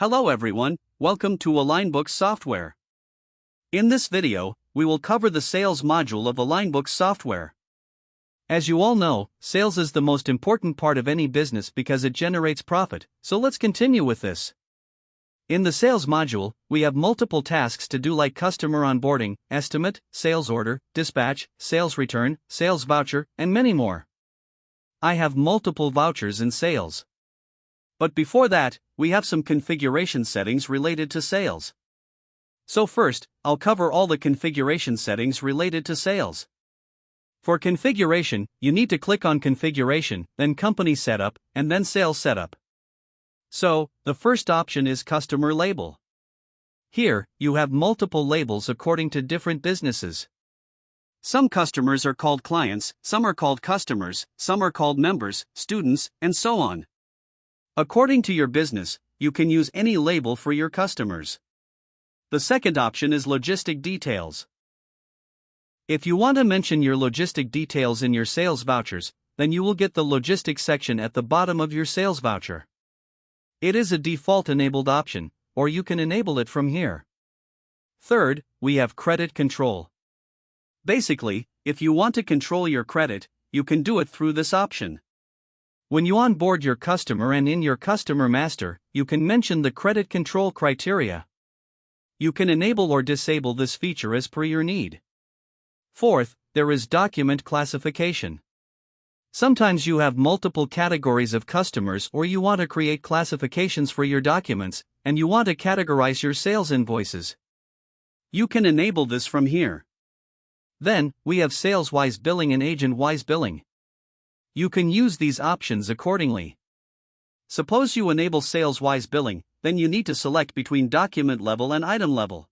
Hello everyone, welcome to AlignBooks software. In this video, we will cover the sales module of AlignBooks software. As you all know, sales is the most important part of any business because it generates profit, so let's continue with this. In the sales module, we have multiple tasks to do like customer onboarding, estimate, sales order, dispatch, sales return, sales voucher, and many more. I have multiple vouchers in sales. But before that, we have some configuration settings related to sales. So first, I'll cover all the configuration settings related to sales. For configuration, you need to click on Configuration, then Company Setup, and then Sales Setup. So, the first option is Customer Label. Here, you have multiple labels according to different businesses. Some customers are called clients, some are called customers, some are called members, students, and so on. According to your business, you can use any label for your customers. The second option is Logistic Details. If you want to mention your logistic details in your sales vouchers, then you will get the Logistics section at the bottom of your sales voucher. It is a default enabled option, or you can enable it from here. Third, we have Credit Control. Basically, if you want to control your credit, you can do it through this option. When you onboard your customer and in your customer master, you can mention the credit control criteria. You can enable or disable this feature as per your need. Fourth, there is document classification. Sometimes you have multiple categories of customers or you want to create classifications for your documents, and you want to categorize your sales invoices. You can enable this from here. Then, we have sales-wise billing and agent-wise billing. You can use these options accordingly. Suppose you enable sales-wise billing, then you need to select between document level and item level.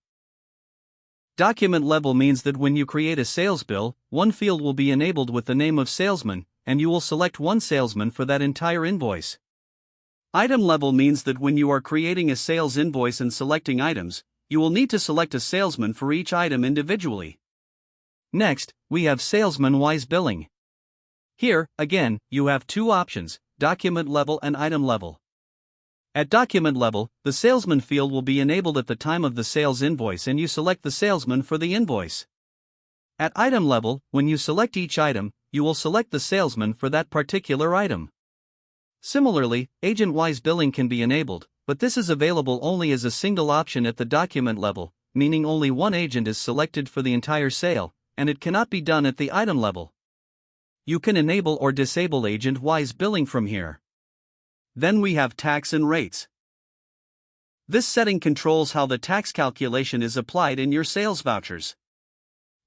Document level means that when you create a sales bill, one field will be enabled with the name of salesman, and you will select one salesman for that entire invoice. Item level means that when you are creating a sales invoice and selecting items, you will need to select a salesman for each item individually. Next, we have salesman-wise billing. Here, again, you have two options, document level and item level. At document level, the salesman field will be enabled at the time of the sales invoice and you select the salesman for the invoice. At item level, when you select each item, you will select the salesman for that particular item. Similarly, agent-wise billing can be enabled, but this is available only as a single option at the document level, meaning only one agent is selected for the entire sale, and it cannot be done at the item level. You can enable or disable agent-wise billing from here. Then we have tax and rates. This setting controls how the tax calculation is applied in your sales vouchers.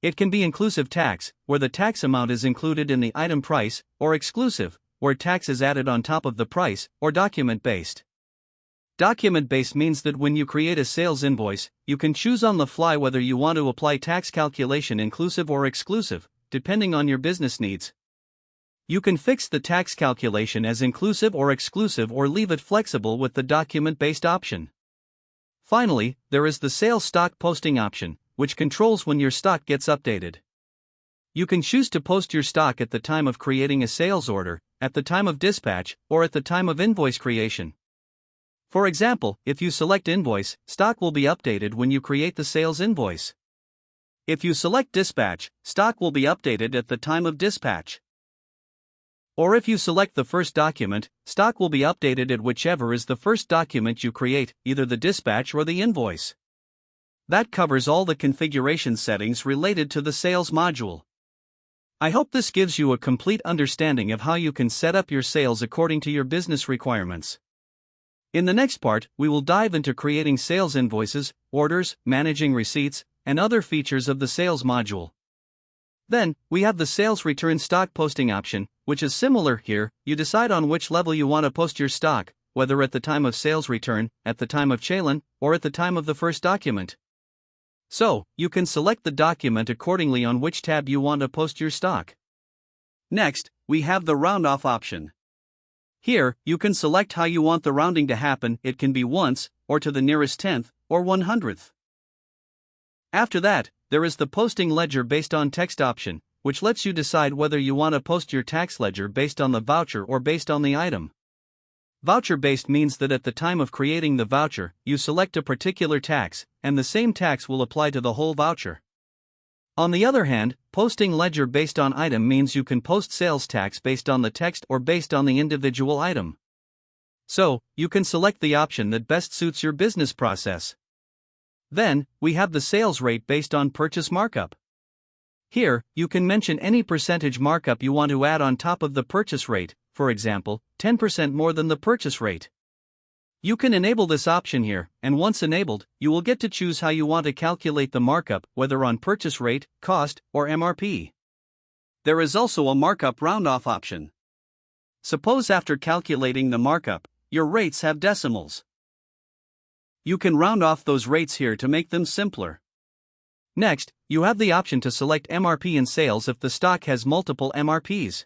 It can be inclusive tax, where the tax amount is included in the item price, or exclusive, where tax is added on top of the price, or document-based. Document-based means that when you create a sales invoice, you can choose on the fly whether you want to apply tax calculation inclusive or exclusive, depending on your business needs. You can fix the tax calculation as inclusive or exclusive or leave it flexible with the document-based option. Finally, there is the sales stock posting option, which controls when your stock gets updated. You can choose to post your stock at the time of creating a sales order, at the time of dispatch, or at the time of invoice creation. For example, if you select invoice, stock will be updated when you create the sales invoice. If you select dispatch, stock will be updated at the time of dispatch. Or if you select the first document, stock will be updated at whichever is the first document you create, either the dispatch or the invoice. That covers all the configuration settings related to the sales module. I hope this gives you a complete understanding of how you can set up your sales according to your business requirements. In the next part, we will dive into creating sales invoices, orders, managing receipts, and other features of the sales module. Then, we have the sales return stock posting option, which is similar here. You decide on which level you want to post your stock, whether at the time of sales return, at the time of challan, or at the time of the first document. So, you can select the document accordingly on which tab you want to post your stock. Next, we have the round off option. Here, you can select how you want the rounding to happen. It can be once, or to the nearest tenth, or 100th. After that, there is the posting ledger based on text option, which lets you decide whether you want to post your tax ledger based on the voucher or based on the item. Voucher-based means that at the time of creating the voucher, you select a particular tax, and the same tax will apply to the whole voucher. On the other hand, posting ledger based on item means you can post sales tax based on the text or based on the individual item. So, you can select the option that best suits your business process. Then, we have the sales rate based on purchase markup. Here, you can mention any percentage markup you want to add on top of the purchase rate, for example, 10% more than the purchase rate. You can enable this option here, and once enabled, you will get to choose how you want to calculate the markup, whether on purchase rate, cost, or MRP. There is also a markup round-off option. Suppose after calculating the markup, your rates have decimals. You can round off those rates here to make them simpler. Next, you have the option to select MRP in sales if the stock has multiple MRPs.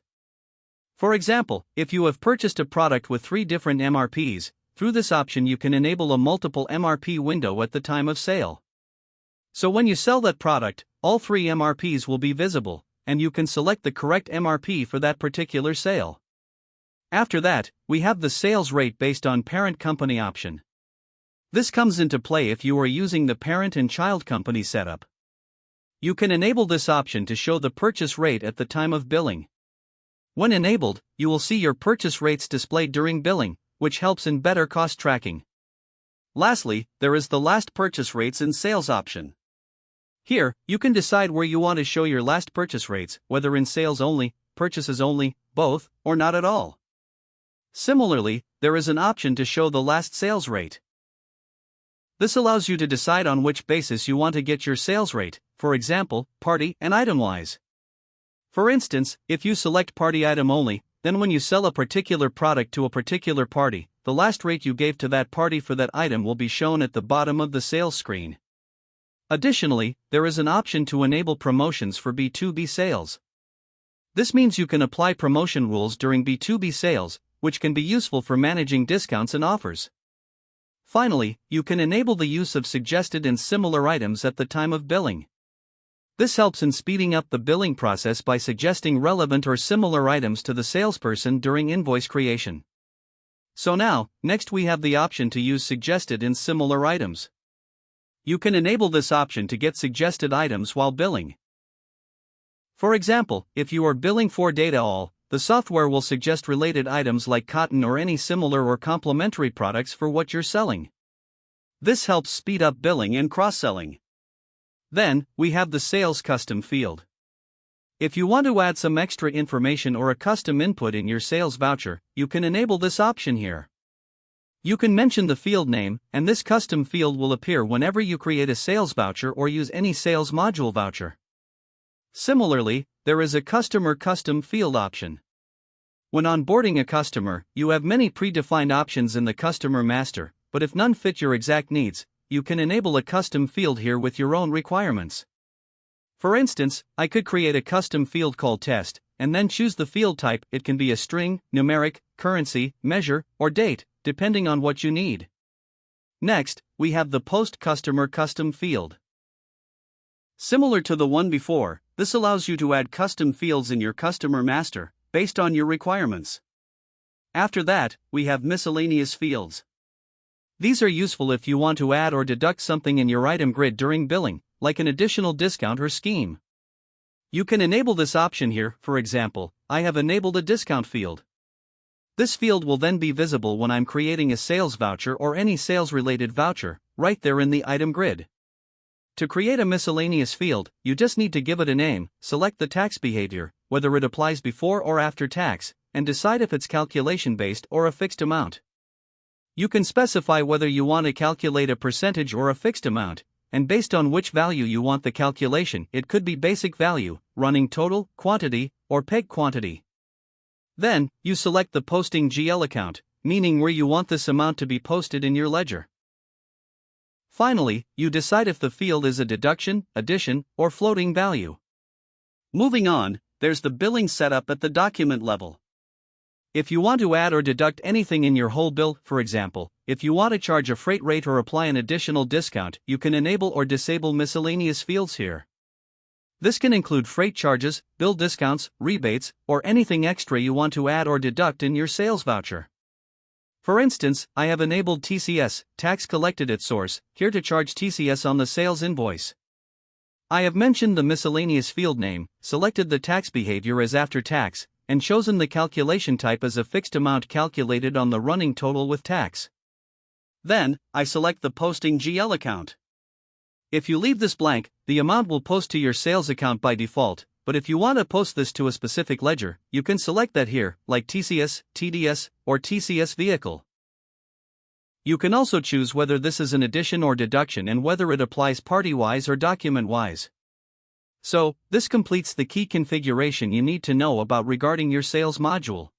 For example, if you have purchased a product with 3 different MRPs, through this option you can enable a multiple MRP window at the time of sale. So when you sell that product, all 3 MRPs will be visible, and you can select the correct MRP for that particular sale. After that, we have the sales rate based on parent company option. This comes into play if you are using the parent and child company setup. You can enable this option to show the purchase rate at the time of billing. When enabled, you will see your purchase rates displayed during billing, which helps in better cost tracking. Lastly, there is the last purchase rates in sales option. Here, you can decide where you want to show your last purchase rates, whether in sales only, purchases only, both, or not at all. Similarly, there is an option to show the last sales rate. This allows you to decide on which basis you want to get your sales rate, for example, party and item-wise. For instance, if you select party item only, then when you sell a particular product to a particular party, the last rate you gave to that party for that item will be shown at the bottom of the sales screen. Additionally, there is an option to enable promotions for B2B sales. This means you can apply promotion rules during B2B sales, which can be useful for managing discounts and offers. Finally, you can enable the use of suggested and similar items at the time of billing. This helps in speeding up the billing process by suggesting relevant or similar items to the salesperson during invoice creation. So now, next we have the option to use suggested and similar items. You can enable this option to get suggested items while billing. For example, if you are billing for data all, the software will suggest related items like cotton or any similar or complementary products for what you're selling. This helps speed up billing and cross-selling. Then, we have the sales custom field. If you want to add some extra information or a custom input in your sales voucher, you can enable this option here. You can mention the field name, and this custom field will appear whenever you create a sales voucher or use any sales module voucher. Similarly, there is a customer custom field option. When onboarding a customer, you have many predefined options in the customer master, but if none fit your exact needs, you can enable a custom field here with your own requirements. For instance, I could create a custom field called test, and then choose the field type. It can be a string, numeric, currency, measure, or date, depending on what you need. Next, we have the post customer custom field. Similar to the one before, this allows you to add custom fields in your customer master, based on your requirements. After that, we have miscellaneous fields. These are useful if you want to add or deduct something in your item grid during billing, like an additional discount or scheme. You can enable this option here. For example, I have enabled a discount field. This field will then be visible when I'm creating a sales voucher or any sales-related voucher, right there in the item grid. To create a miscellaneous field, you just need to give it a name, select the tax behavior, whether it applies before or after tax, and decide if it's calculation-based or a fixed amount. You can specify whether you want to calculate a percentage or a fixed amount, and based on which value you want the calculation, it could be basic value, running total, quantity, or peg quantity. Then, you select the posting GL account, meaning where you want this amount to be posted in your ledger. Finally, you decide if the field is a deduction, addition, or floating value. Moving on, there's the billing setup at the document level. If you want to add or deduct anything in your whole bill, for example, if you want to charge a freight rate or apply an additional discount, you can enable or disable miscellaneous fields here. This can include freight charges, bill discounts, rebates, or anything extra you want to add or deduct in your sales voucher. For instance, I have enabled TCS, tax collected at source, here to charge TCS on the sales invoice. I have mentioned the miscellaneous field name, selected the tax behavior as after tax, and chosen the calculation type as a fixed amount calculated on the running total with tax. Then, I select the posting GL account. If you leave this blank, the amount will post to your sales account by default, but if you want to post this to a specific ledger, you can select that here, like TCS, TDS, or TCS vehicle. You can also choose whether this is an addition or deduction and whether it applies party-wise or document-wise. So, this completes the key configuration you need to know about regarding your sales module.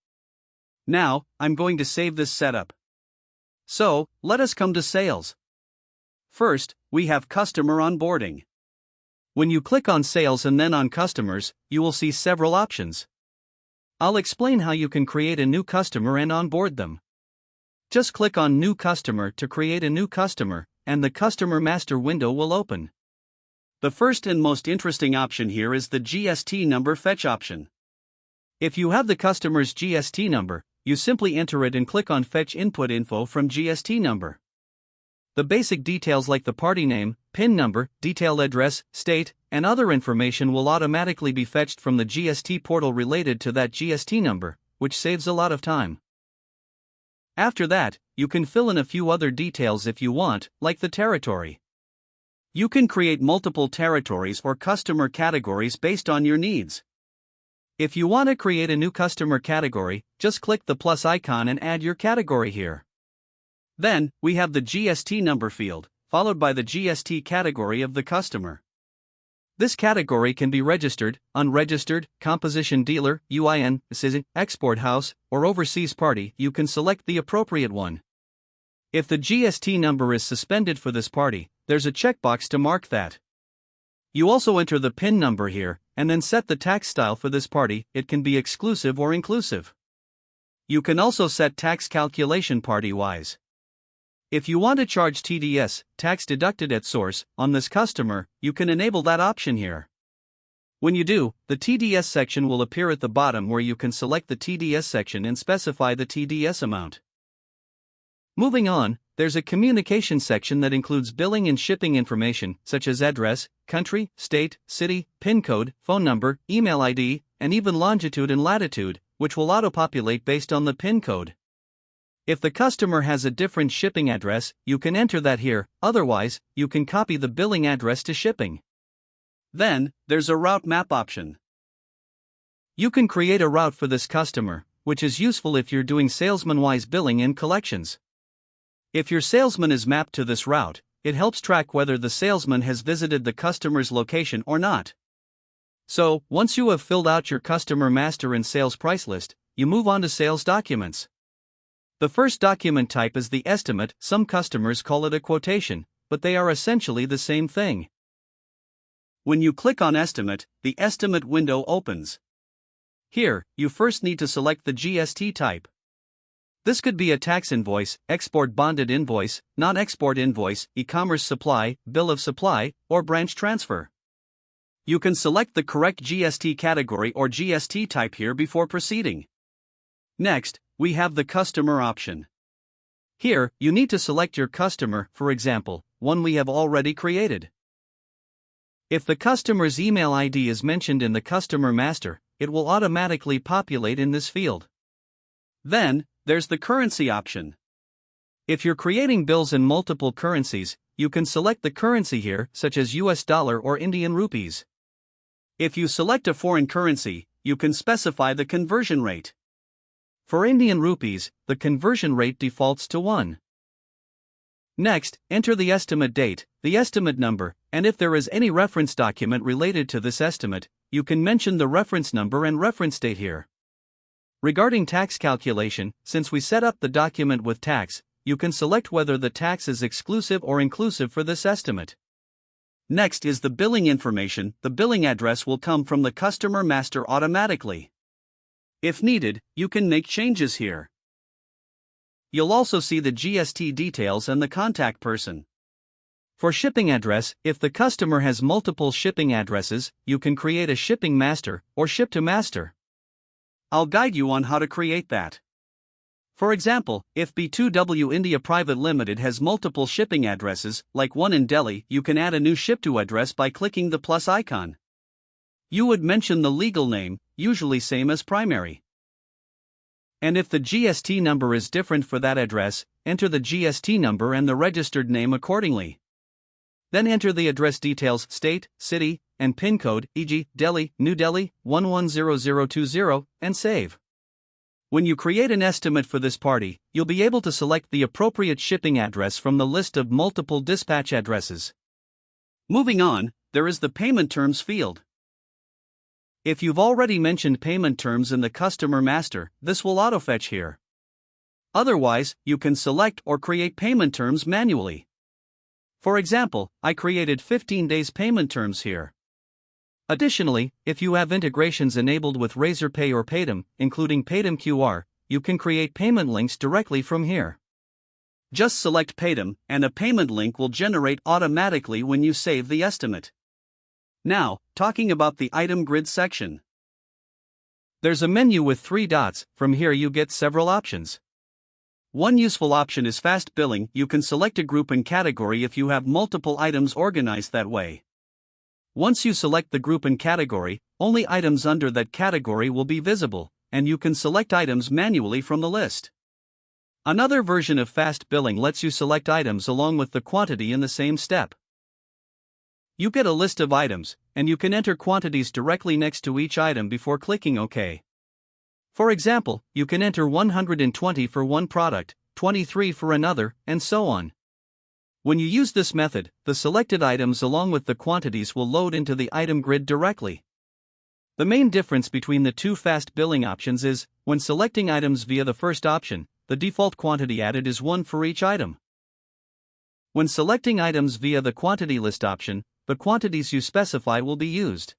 Now, I'm going to save this setup. So, let us come to sales. First, we have customer onboarding. When you click on sales and then on customers, you will see several options. I'll explain how you can create a new customer and onboard them. Just click on New Customer to create a new customer, and the Customer Master window will open. The first and most interesting option here is the GST number fetch option. If you have the customer's GST number, you simply enter it and click on Fetch Input Info from GST number. The basic details like the party name, PIN number, detailed address, state, and other information will automatically be fetched from the GST portal related to that GST number, which saves a lot of time. After that, you can fill in a few other details if you want, like the territory. You can create multiple territories or customer categories based on your needs. If you want to create a new customer category, just click the plus icon and add your category here. Then, we have the GST number field, followed by the GST category of the customer. This category can be registered, unregistered, composition dealer, UIN, export house, or overseas party. You can select the appropriate one. If the GST number is suspended for this party, there's a checkbox to mark that. You also enter the PIN number here, and then set the tax style for this party. It can be exclusive or inclusive. You can also set tax calculation party-wise. If you want to charge TDS, tax deducted at source, on this customer, you can enable that option here. When you do, the TDS section will appear at the bottom where you can select the TDS section and specify the TDS amount. Moving on, there's a communication section that includes billing and shipping information, such as address, country, state, city, PIN code, phone number, email ID, and even longitude and latitude, which will auto-populate based on the PIN code. If the customer has a different shipping address, you can enter that here, otherwise, you can copy the billing address to shipping. Then, there's a route map option. You can create a route for this customer, which is useful if you're doing salesman-wise billing and collections. If your salesman is mapped to this route, it helps track whether the salesman has visited the customer's location or not. So, once you have filled out your customer master and sales price list, you move on to sales documents. The first document type is the estimate. Some customers call it a quotation, but they are essentially the same thing. When you click on Estimate, the Estimate window opens. Here, you first need to select the GST type. This could be a tax invoice, export bonded invoice, non-export invoice, e-commerce supply, bill of supply, or branch transfer. You can select the correct GST category or GST type here before proceeding. Next, we have the customer option. Here, you need to select your customer, for example, one we have already created. If the customer's email ID is mentioned in the customer master, it will automatically populate in this field. Then, there's the currency option. If you're creating bills in multiple currencies, you can select the currency here, such as US dollar or Indian rupees. If you select a foreign currency, you can specify the conversion rate. For Indian rupees, the conversion rate defaults to 1. Next, enter the estimate date, the estimate number, and if there is any reference document related to this estimate, you can mention the reference number and reference date here. Regarding tax calculation, since we set up the document with tax, you can select whether the tax is exclusive or inclusive for this estimate. Next is the billing information. The billing address will come from the customer master automatically. If needed, you can make changes here. You'll also see the GST details and the contact person. For shipping address, if the customer has multiple shipping addresses, you can create a shipping master or ship to master. I'll guide you on how to create that. For example, if B2W India Private Limited has multiple shipping addresses, like one in Delhi, you can add a new ship-to address by clicking the plus icon. You would mention the legal name, usually same as primary. And if the GST number is different for that address, enter the GST number and the registered name accordingly. Then enter the address details, state, city, and PIN code, e.g., Delhi, New Delhi, 110020, and save. When you create an estimate for this party, you'll be able to select the appropriate shipping address from the list of multiple dispatch addresses. Moving on, there is the payment terms field. If you've already mentioned payment terms in the customer master, this will autofetch here. Otherwise, you can select or create payment terms manually. For example, I created 15 days payment terms here. Additionally, if you have integrations enabled with Razorpay or Paytm, including Paytm QR, you can create payment links directly from here. Just select Paytm, and a payment link will generate automatically when you save the estimate. Now, talking about the item grid section. There's a menu with 3 dots. From here you get several options. One useful option is fast billing. You can select a group and category if you have multiple items organized that way. Once you select the group and category, only items under that category will be visible, and you can select items manually from the list. Another version of fast billing lets you select items along with the quantity in the same step. You get a list of items, and you can enter quantities directly next to each item before clicking OK. For example, you can enter 120 for one product, 23 for another, and so on. When you use this method, the selected items along with the quantities will load into the item grid directly. The main difference between the two fast billing options is, when selecting items via the first option, the default quantity added is 1 for each item. When selecting items via the quantity list option, the quantities you specify will be used.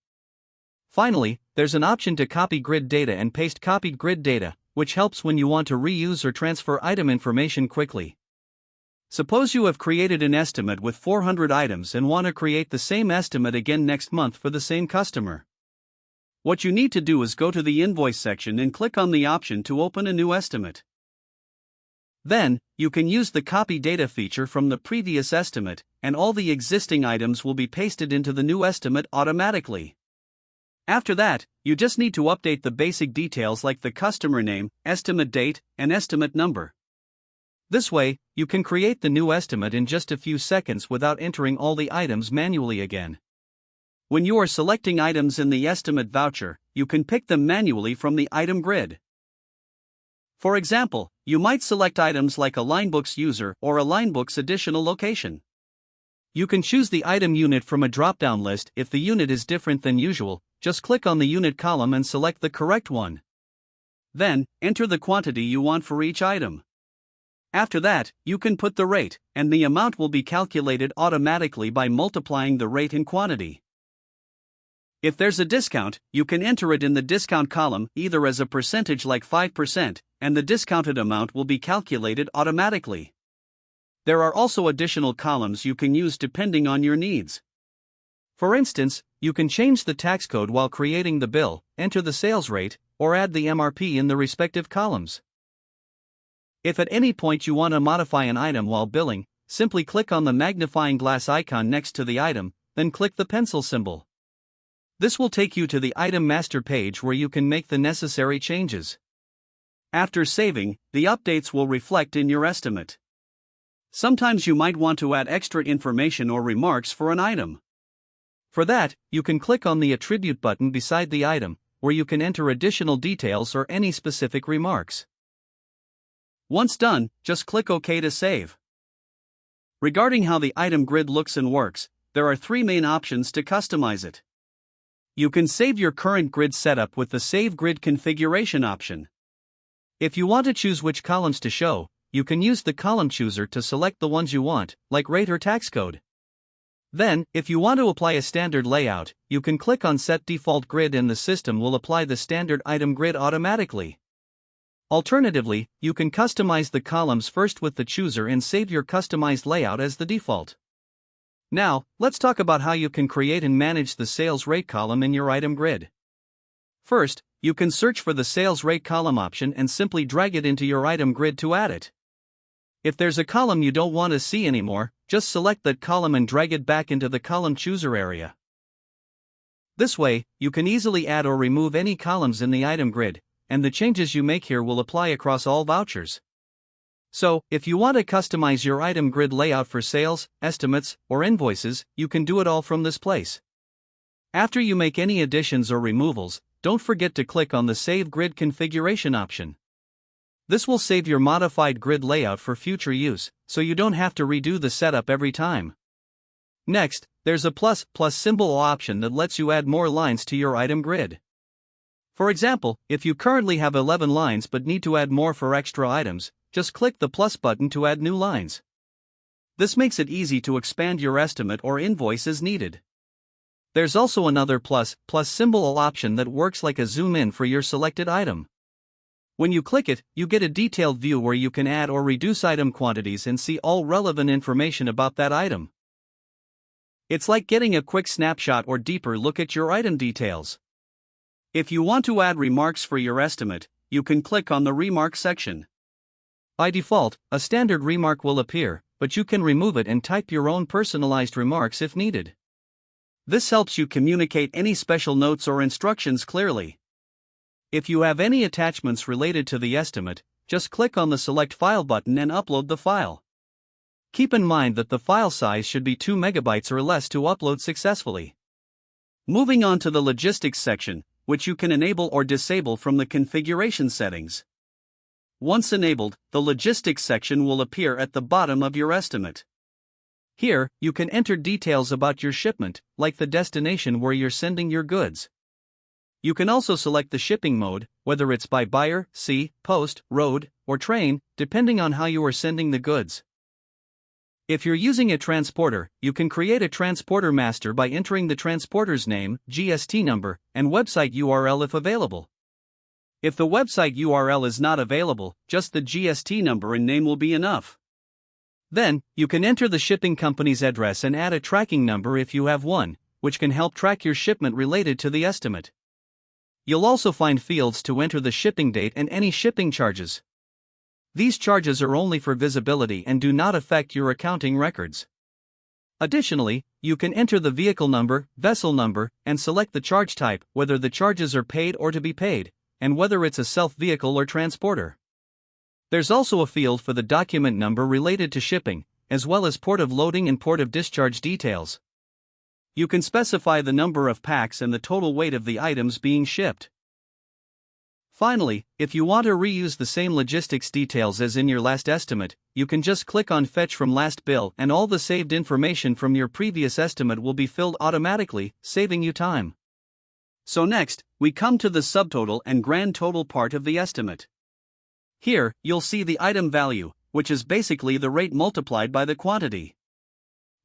Finally, there's an option to copy grid data and paste copied grid data, which helps when you want to reuse or transfer item information quickly. Suppose you have created an estimate with 400 items and want to create the same estimate again next month for the same customer. What you need to do is go to the invoice section and click on the option to open a new estimate. Then, you can use the copy data feature from the previous estimate, and all the existing items will be pasted into the new estimate automatically. After that, you just need to update the basic details like the customer name, estimate date, and estimate number. This way, you can create the new estimate in just a few seconds without entering all the items manually again. When you are selecting items in the estimate voucher, you can pick them manually from the item grid. For example, you might select items like AlignBooks user or AlignBooks additional location. You can choose the item unit from a drop-down list. If the unit is different than usual, just click on the unit column and select the correct one. Then, enter the quantity you want for each item. After that, you can put the rate, and the amount will be calculated automatically by multiplying the rate in quantity. If there's a discount, you can enter it in the discount column either as a percentage like 5%, and the discounted amount will be calculated automatically. There are also additional columns you can use depending on your needs. For instance, you can change the tax code while creating the bill, enter the sales rate, or add the MRP in the respective columns. If at any point you want to modify an item while billing, simply click on the magnifying glass icon next to the item, then click the pencil symbol. This will take you to the item master page where you can make the necessary changes. After saving, the updates will reflect in your estimate. Sometimes you might want to add extra information or remarks for an item. For that, you can click on the attribute button beside the item, where you can enter additional details or any specific remarks. Once done, just click OK to save. Regarding how the item grid looks and works, there are 3 main options to customize it. You can save your current grid setup with the Save Grid Configuration option. If you want to choose which columns to show, you can use the column chooser to select the ones you want, like rate or tax code. Then, if you want to apply a standard layout, you can click on Set Default Grid and the system will apply the standard item grid automatically. Alternatively, you can customize the columns first with the chooser and save your customized layout as the default. Now, let's talk about how you can create and manage the sales rate column in your item grid. First, you can search for the sales rate column option and simply drag it into your item grid to add it. If there's a column you don't want to see anymore, just select that column and drag it back into the column chooser area. This way, you can easily add or remove any columns in the item grid, and the changes you make here will apply across all vouchers. So, if you want to customize your item grid layout for sales, estimates, or invoices, you can do it all from this place. After you make any additions or removals, don't forget to click on the Save Grid Configuration option. This will save your modified grid layout for future use, so you don't have to redo the setup every time. Next, there's a plus symbol option that lets you add more lines to your item grid. For example, if you currently have 11 lines but need to add more for extra items, just click the plus button to add new lines. This makes it easy to expand your estimate or invoice as needed. There's also another plus symbol option that works like a zoom in for your selected item. When you click it, you get a detailed view where you can add or reduce item quantities and see all relevant information about that item. It's like getting a quick snapshot or deeper look at your item details. If you want to add remarks for your estimate, you can click on the Remark section. By default, a standard remark will appear, but you can remove it and type your own personalized remarks if needed. This helps you communicate any special notes or instructions clearly. If you have any attachments related to the estimate, just click on the Select File button and upload the file. Keep in mind that the file size should be 2 MB or less to upload successfully. Moving on to the Logistics section, which you can enable or disable from the configuration settings. Once enabled, the Logistics section will appear at the bottom of your estimate. Here, you can enter details about your shipment, like the destination where you're sending your goods. You can also select the shipping mode, whether it's by buyer, sea, post, road, or train, depending on how you are sending the goods. If you're using a transporter, you can create a transporter master by entering the transporter's name, GST number, and website URL if available. If the website URL is not available, just the GST number and name will be enough. Then, you can enter the shipping company's address and add a tracking number if you have one, which can help track your shipment related to the estimate. You'll also find fields to enter the shipping date and any shipping charges. These charges are only for visibility and do not affect your accounting records. Additionally, you can enter the vehicle number, vessel number, and select the charge type, whether the charges are paid or to be paid, and whether it's a self-vehicle or transporter. There's also a field for the document number related to shipping, as well as port of loading and port of discharge details. You can specify the number of packs and the total weight of the items being shipped. Finally, if you want to reuse the same logistics details as in your last estimate, you can just click on Fetch from Last Bill and all the saved information from your previous estimate will be filled automatically, saving you time. So next, we come to the subtotal and grand total part of the estimate. Here, you'll see the item value, which is basically the rate multiplied by the quantity.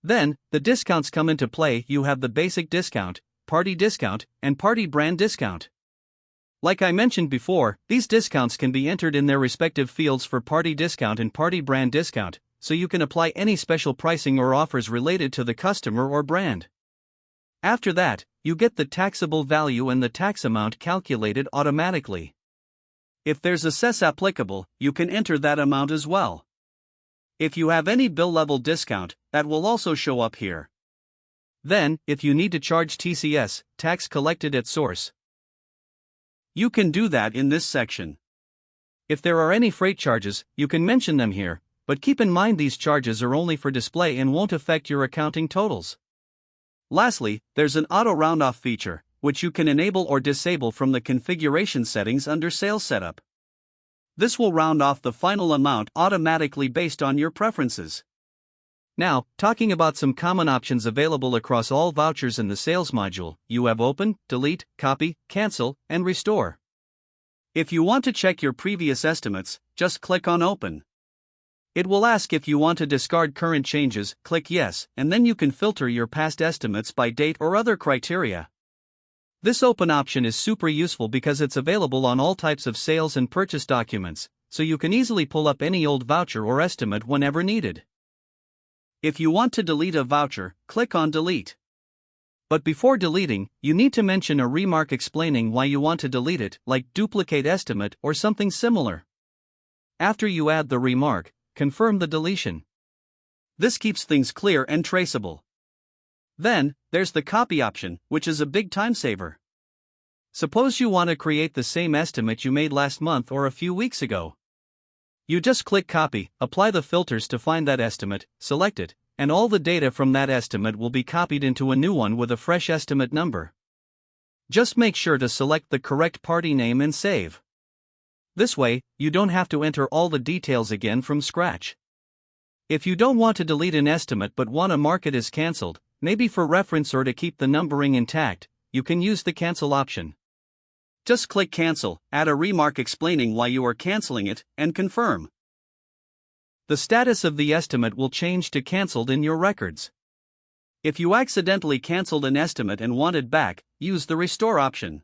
Then, the discounts come into play. You have the basic discount, party discount, and party brand discount. Like I mentioned before, these discounts can be entered in their respective fields for party discount and party brand discount, so you can apply any special pricing or offers related to the customer or brand. After that, you get the taxable value and the tax amount calculated automatically. If there's a cess applicable, you can enter that amount as well. If you have any bill level discount, that will also show up here. Then, if you need to charge TCS, tax collected at source, you can do that in this section. If there are any freight charges, you can mention them here, but keep in mind these charges are only for display and won't affect your accounting totals. Lastly, there's an auto round-off feature, which you can enable or disable from the configuration settings under Sales Setup. This will round off the final amount automatically based on your preferences. Now, talking about some common options available across all vouchers in the sales module, you have Open, Delete, Copy, Cancel, and Restore. If you want to check your previous estimates, just click on Open. It will ask if you want to discard current changes, click Yes, and then you can filter your past estimates by date or other criteria. This Open option is super useful because it's available on all types of sales and purchase documents, so you can easily pull up any old voucher or estimate whenever needed. If you want to delete a voucher, click on Delete. But before deleting, you need to mention a remark explaining why you want to delete it, like duplicate estimate or something similar. After you add the remark, confirm the deletion. This keeps things clear and traceable. Then, there's the copy option, which is a big time saver. Suppose you want to create the same estimate you made last month or a few weeks ago. You just click copy, apply the filters to find that estimate, select it, and all the data from that estimate will be copied into a new one with a fresh estimate number. Just make sure to select the correct party name and save. This way, you don't have to enter all the details again from scratch. If you don't want to delete an estimate but want to mark it as cancelled, maybe for reference or to keep the numbering intact, you can use the cancel option. Just click cancel, add a remark explaining why you are canceling it, and confirm. The status of the estimate will change to cancelled in your records. If you accidentally cancelled an estimate and want it back, use the restore option.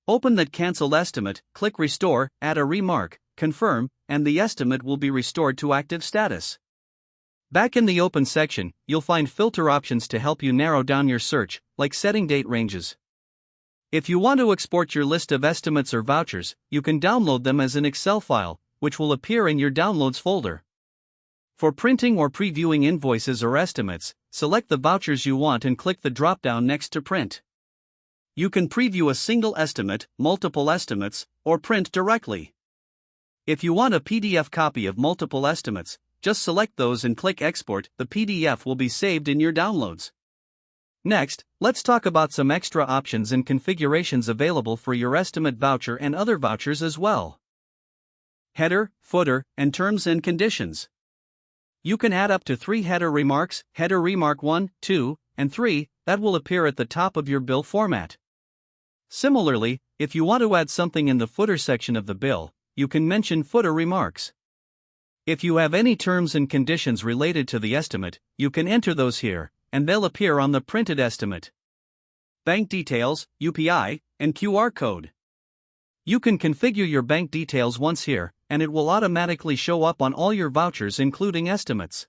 Open that cancelled estimate, click restore, add a remark, confirm, and the estimate will be restored to active status. Back in the open section, you'll find filter options to help you narrow down your search, like setting date ranges. If you want to export your list of estimates or vouchers, you can download them as an Excel file, which will appear in your Downloads folder. For printing or previewing invoices or estimates, select the vouchers you want and click the drop-down next to Print. You can preview a single estimate, multiple estimates, or print directly. If you want a PDF copy of multiple estimates, just select those and click Export. The PDF will be saved in your Downloads. Next, let's talk about some extra options and configurations available for your estimate voucher and other vouchers as well. Header, footer, and terms and conditions. You can add up to 3 header remarks, header remark 1, 2, and 3, that will appear at the top of your bill format. Similarly, if you want to add something in the footer section of the bill, you can mention footer remarks. If you have any terms and conditions related to the estimate, you can enter those here, and they'll appear on the printed estimate. Bank details, UPI, and QR code. You can configure your bank details once here, and it will automatically show up on all your vouchers including estimates.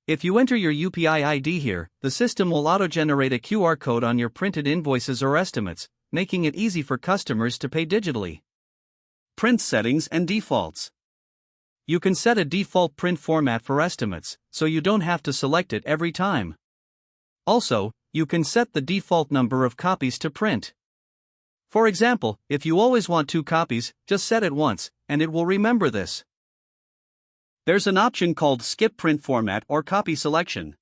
If you enter your UPI ID here, the system will auto-generate a QR code on your printed invoices or estimates, making it easy for customers to pay digitally. Print settings and defaults. You can set a default print format for estimates, so you don't have to select it every time. Also, you can set the default number of copies to print. For example, if you always want 2 copies, just set it once, and it will remember this. There's an option called Skip Print Format or Copy Selection.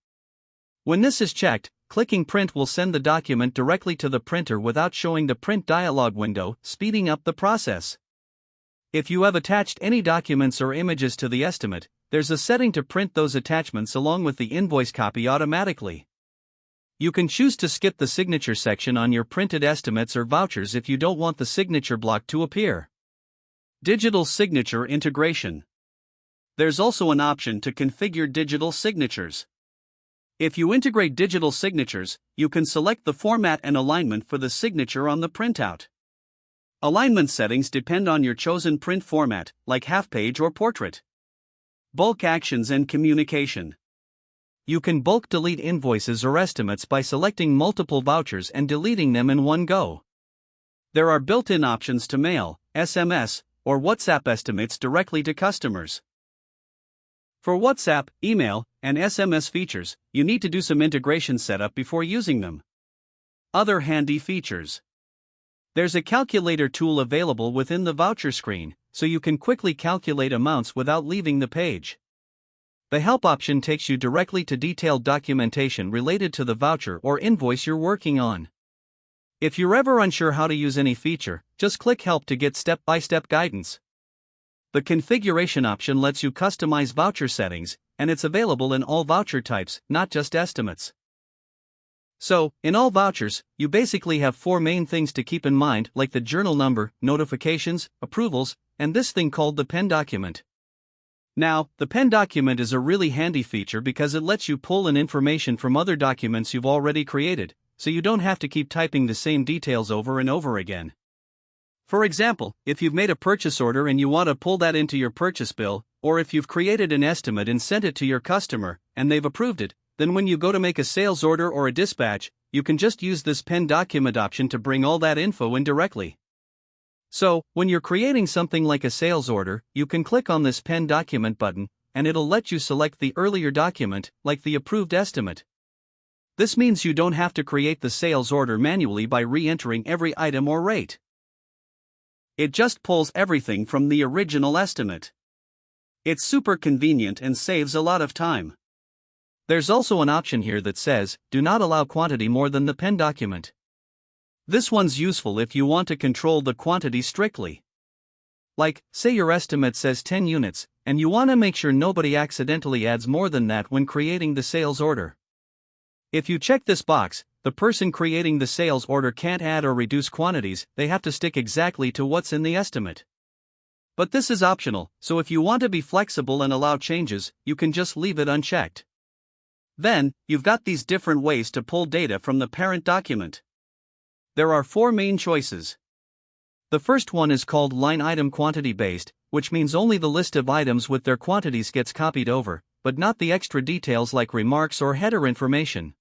When this is checked, clicking Print will send the document directly to the printer without showing the print dialog window, speeding up the process. If you have attached any documents or images to the estimate, there's a setting to print those attachments along with the invoice copy automatically. You can choose to skip the signature section on your printed estimates or vouchers if you don't want the signature block to appear. Digital signature integration. There's also an option to configure digital signatures. If you integrate digital signatures, you can select the format and alignment for the signature on the printout. Alignment settings depend on your chosen print format, like half-page or portrait. Bulk actions and communication. You can bulk delete invoices or estimates by selecting multiple vouchers and deleting them in one go. There are built-in options to mail, SMS, or WhatsApp estimates directly to customers. For WhatsApp, email, and SMS features, you need to do some integration setup before using them. Other handy features. There's a calculator tool available within the voucher screen, so you can quickly calculate amounts without leaving the page. The help option takes you directly to detailed documentation related to the voucher or invoice you're working on. If you're ever unsure how to use any feature, just click Help to get step-by-step guidance. The configuration option lets you customize voucher settings, and it's available in all voucher types, not just estimates. So, in all vouchers, you basically have 4 main things to keep in mind, like the journal number, notifications, approvals, and this thing called the pen document. Now, the pen document is a really handy feature because it lets you pull in information from other documents you've already created, so you don't have to keep typing the same details over and over again. For example, if you've made a purchase order and you want to pull that into your purchase bill, or if you've created an estimate and sent it to your customer, and they've approved it, then when you go to make a sales order or a dispatch, you can just use this pen document option to bring all that info in directly. So, when you're creating something like a sales order, you can click on this pen document button, and it'll let you select the earlier document, like the approved estimate. This means you don't have to create the sales order manually by re-entering every item or rate. It just pulls everything from the original estimate. It's super convenient and saves a lot of time. There's also an option here that says, do not allow quantity more than the pen document. This one's useful if you want to control the quantity strictly. Like, say your estimate says 10 units, and you want to make sure nobody accidentally adds more than that when creating the sales order. If you check this box, the person creating the sales order can't add or reduce quantities, they have to stick exactly to what's in the estimate. But this is optional, so if you want to be flexible and allow changes, you can just leave it unchecked. Then, you've got these different ways to pull data from the parent document. There are 4 main choices. The first one is called line item quantity based, which means only the list of items with their quantities gets copied over, but not the extra details like remarks or header information.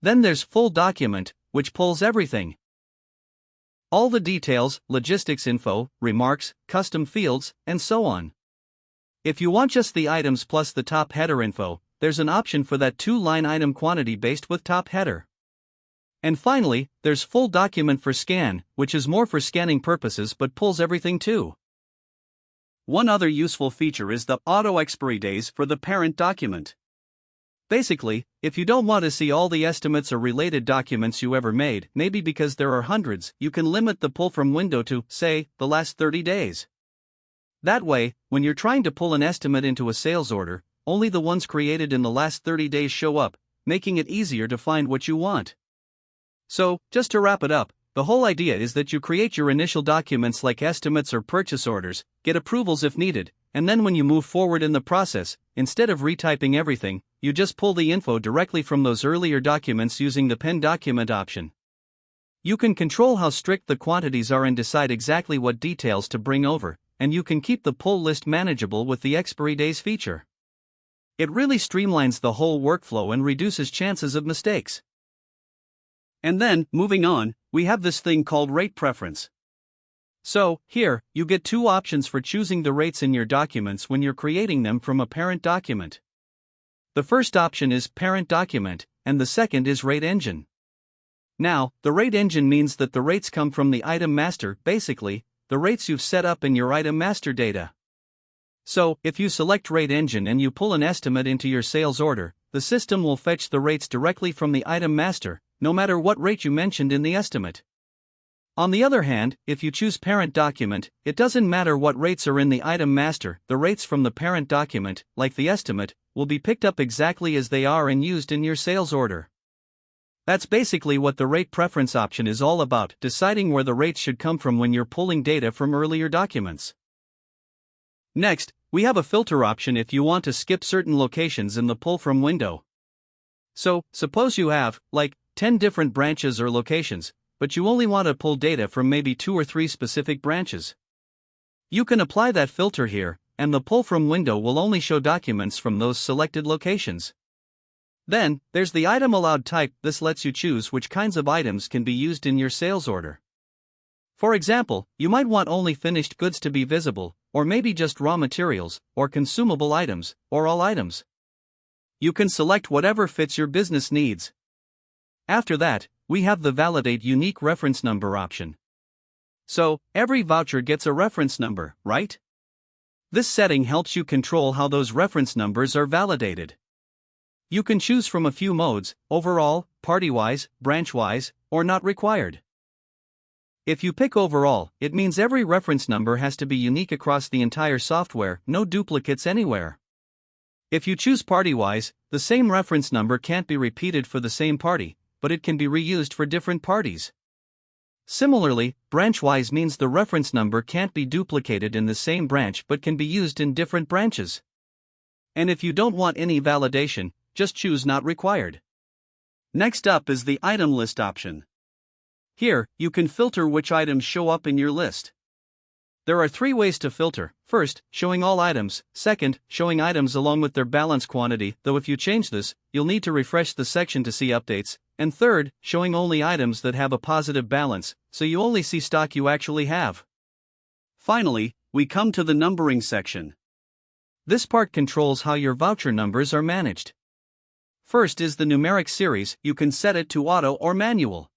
Then there's full document, which pulls everything. All the details, logistics info, remarks, custom fields, and so on. If you want just the items plus the top header info, there's an option for that 2-line item quantity based with top header. And finally, there's full document for scan, which is more for scanning purposes but pulls everything too. One other useful feature is the auto expiry days for the parent document. Basically, if you don't want to see all the estimates or related documents you ever made, maybe because there are hundreds, you can limit the pull from window to, say, the last 30 days. That way, when you're trying to pull an estimate into a sales order, only the ones created in the last 30 days show up, making it easier to find what you want. So, just to wrap it up, the whole idea is that you create your initial documents like estimates or purchase orders, get approvals if needed, and then when you move forward in the process, instead of retyping everything, you just pull the info directly from those earlier documents using the pen document option. You can control how strict the quantities are and decide exactly what details to bring over, and you can keep the pull list manageable with the expiry days feature. It really streamlines the whole workflow and reduces chances of mistakes. And then, moving on, we have this thing called rate preference. So, here, you get 2 options for choosing the rates in your documents when you're creating them from a parent document. The first option is Parent Document, and the second is Rate Engine. Now, the Rate Engine means that the rates come from the item master, basically, the rates you've set up in your item master data. So, if you select Rate Engine and you pull an estimate into your sales order, the system will fetch the rates directly from the item master, no matter what rate you mentioned in the estimate. On the other hand, if you choose Parent Document, it doesn't matter what rates are in the item master, the rates from the parent document, like the estimate, will be picked up exactly as they are and used in your sales order. That's basically what the rate preference option is all about, deciding where the rates should come from when you're pulling data from earlier documents. Next, we have a filter option if you want to skip certain locations in the pull from window. So, suppose you have, like, 10 different branches or locations, but you only want to pull data from maybe 2 or 3 specific branches. You can apply that filter here, and the pull from window will only show documents from those selected locations. Then, there's the item allowed type. This lets you choose which kinds of items can be used in your sales order. For example, you might want only finished goods to be visible, or maybe just raw materials, or consumable items, or all items. You can select whatever fits your business needs. After that, we have the Validate Unique Reference Number option. So, every voucher gets a reference number, right? This setting helps you control how those reference numbers are validated. You can choose from a few modes: overall, party-wise, branch-wise, or not required. If you pick overall, it means every reference number has to be unique across the entire software, no duplicates anywhere. If you choose party-wise, the same reference number can't be repeated for the same party, but it can be reused for different parties. Similarly, branch-wise means the reference number can't be duplicated in the same branch but can be used in different branches. And if you don't want any validation, just choose Not Required. Next up is the Item List option. Here, you can filter which items show up in your list. There are three ways to filter. First, showing all items. Second, showing items along with their balance quantity, though if you change this, you'll need to refresh the section to see updates. And third, showing only items that have a positive balance, so you only see stock you actually have. Finally, we come to the numbering section. This part controls how your voucher numbers are managed. First is the numeric series. You can set it to auto or manual.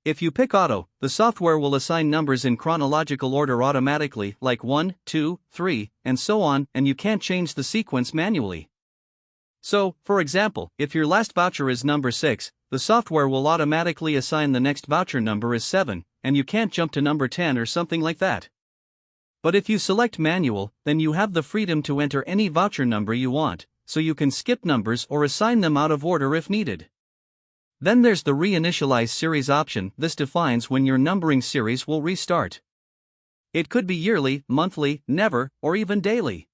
If you pick auto, the software will assign numbers in chronological order automatically, like 1, 2, 3, and so on, and you can't change the sequence manually. So, for example, if your last voucher is number 6, the software will automatically assign the next voucher number as 7, and you can't jump to number 10 or something like that. But if you select manual, then you have the freedom to enter any voucher number you want, so you can skip numbers or assign them out of order if needed. Then there's the reinitialize series option. This defines when your numbering series will restart. It could be yearly, monthly, never, or even daily.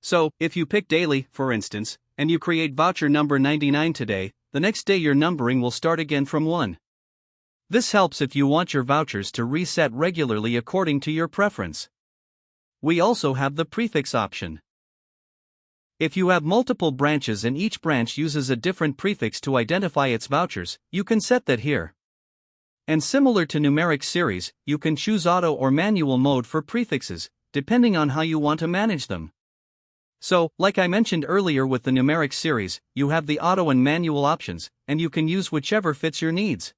So, if you pick daily, for instance, and you create voucher number 99 today, the next day your numbering will start again from 1. This helps if you want your vouchers to reset regularly according to your preference. We also have the prefix option. If you have multiple branches and each branch uses a different prefix to identify its vouchers, you can set that here. And similar to numeric series, you can choose auto or manual mode for prefixes, depending on how you want to manage them. So, like I mentioned earlier with the numeric series, you have the auto and manual options, and you can use whichever fits your needs.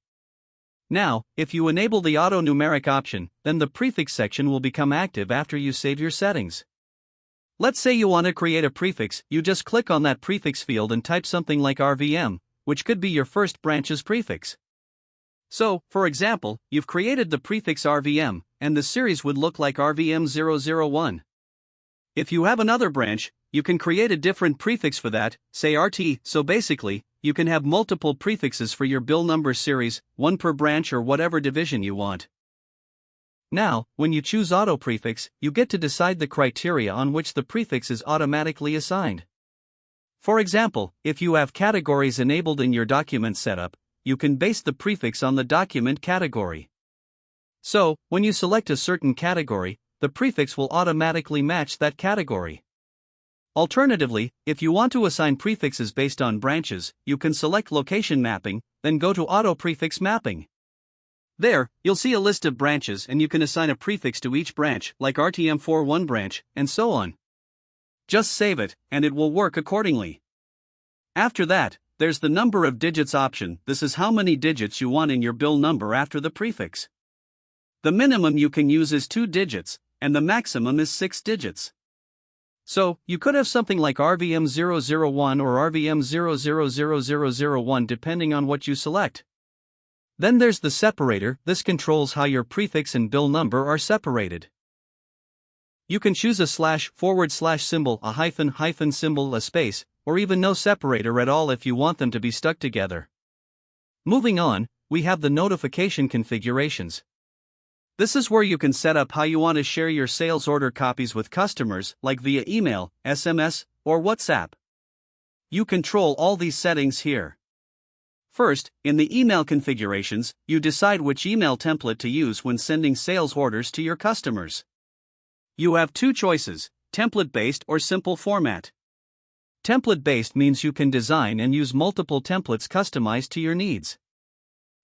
Now, if you enable the auto numeric option, then the prefix section will become active after you save your settings. Let's say you want to create a prefix. You just click on that prefix field and type something like RVM, which could be your first branch's prefix. So, for example, you've created the prefix RVM, and the series would look like RVM001. If you have another branch, you can create a different prefix for that, say RT, so basically, you can have multiple prefixes for your bill number series, one per branch or whatever division you want. Now, when you choose auto prefix, you get to decide the criteria on which the prefix is automatically assigned. For example, if you have categories enabled in your document setup, you can base the prefix on the document category. So, when you select a certain category, the prefix will automatically match that category. Alternatively, if you want to assign prefixes based on branches, you can select location mapping, then go to auto prefix mapping. There, you'll see a list of branches and you can assign a prefix to each branch, like RTM for one branch, and so on. Just save it, and it will work accordingly. After that, there's the number of digits option. This is how many digits you want in your bill number after the prefix. The minimum you can use is 2 digits, and the maximum is 6 digits. So, you could have something like RVM001 or RVM000001 depending on what you select. Then there's the separator. This controls how your prefix and bill number are separated. You can choose a // symbol, a hyphen symbol, a space, or even no separator at all if you want them to be stuck together. Moving on, we have the notification configurations. This is where you can set up how you want to share your sales order copies with customers, like via email, SMS, or WhatsApp. You control all these settings here. First, in the email configurations, you decide which email template to use when sending sales orders to your customers. You have 2 choices, template-based or simple format. Template-based means you can design and use multiple templates customized to your needs.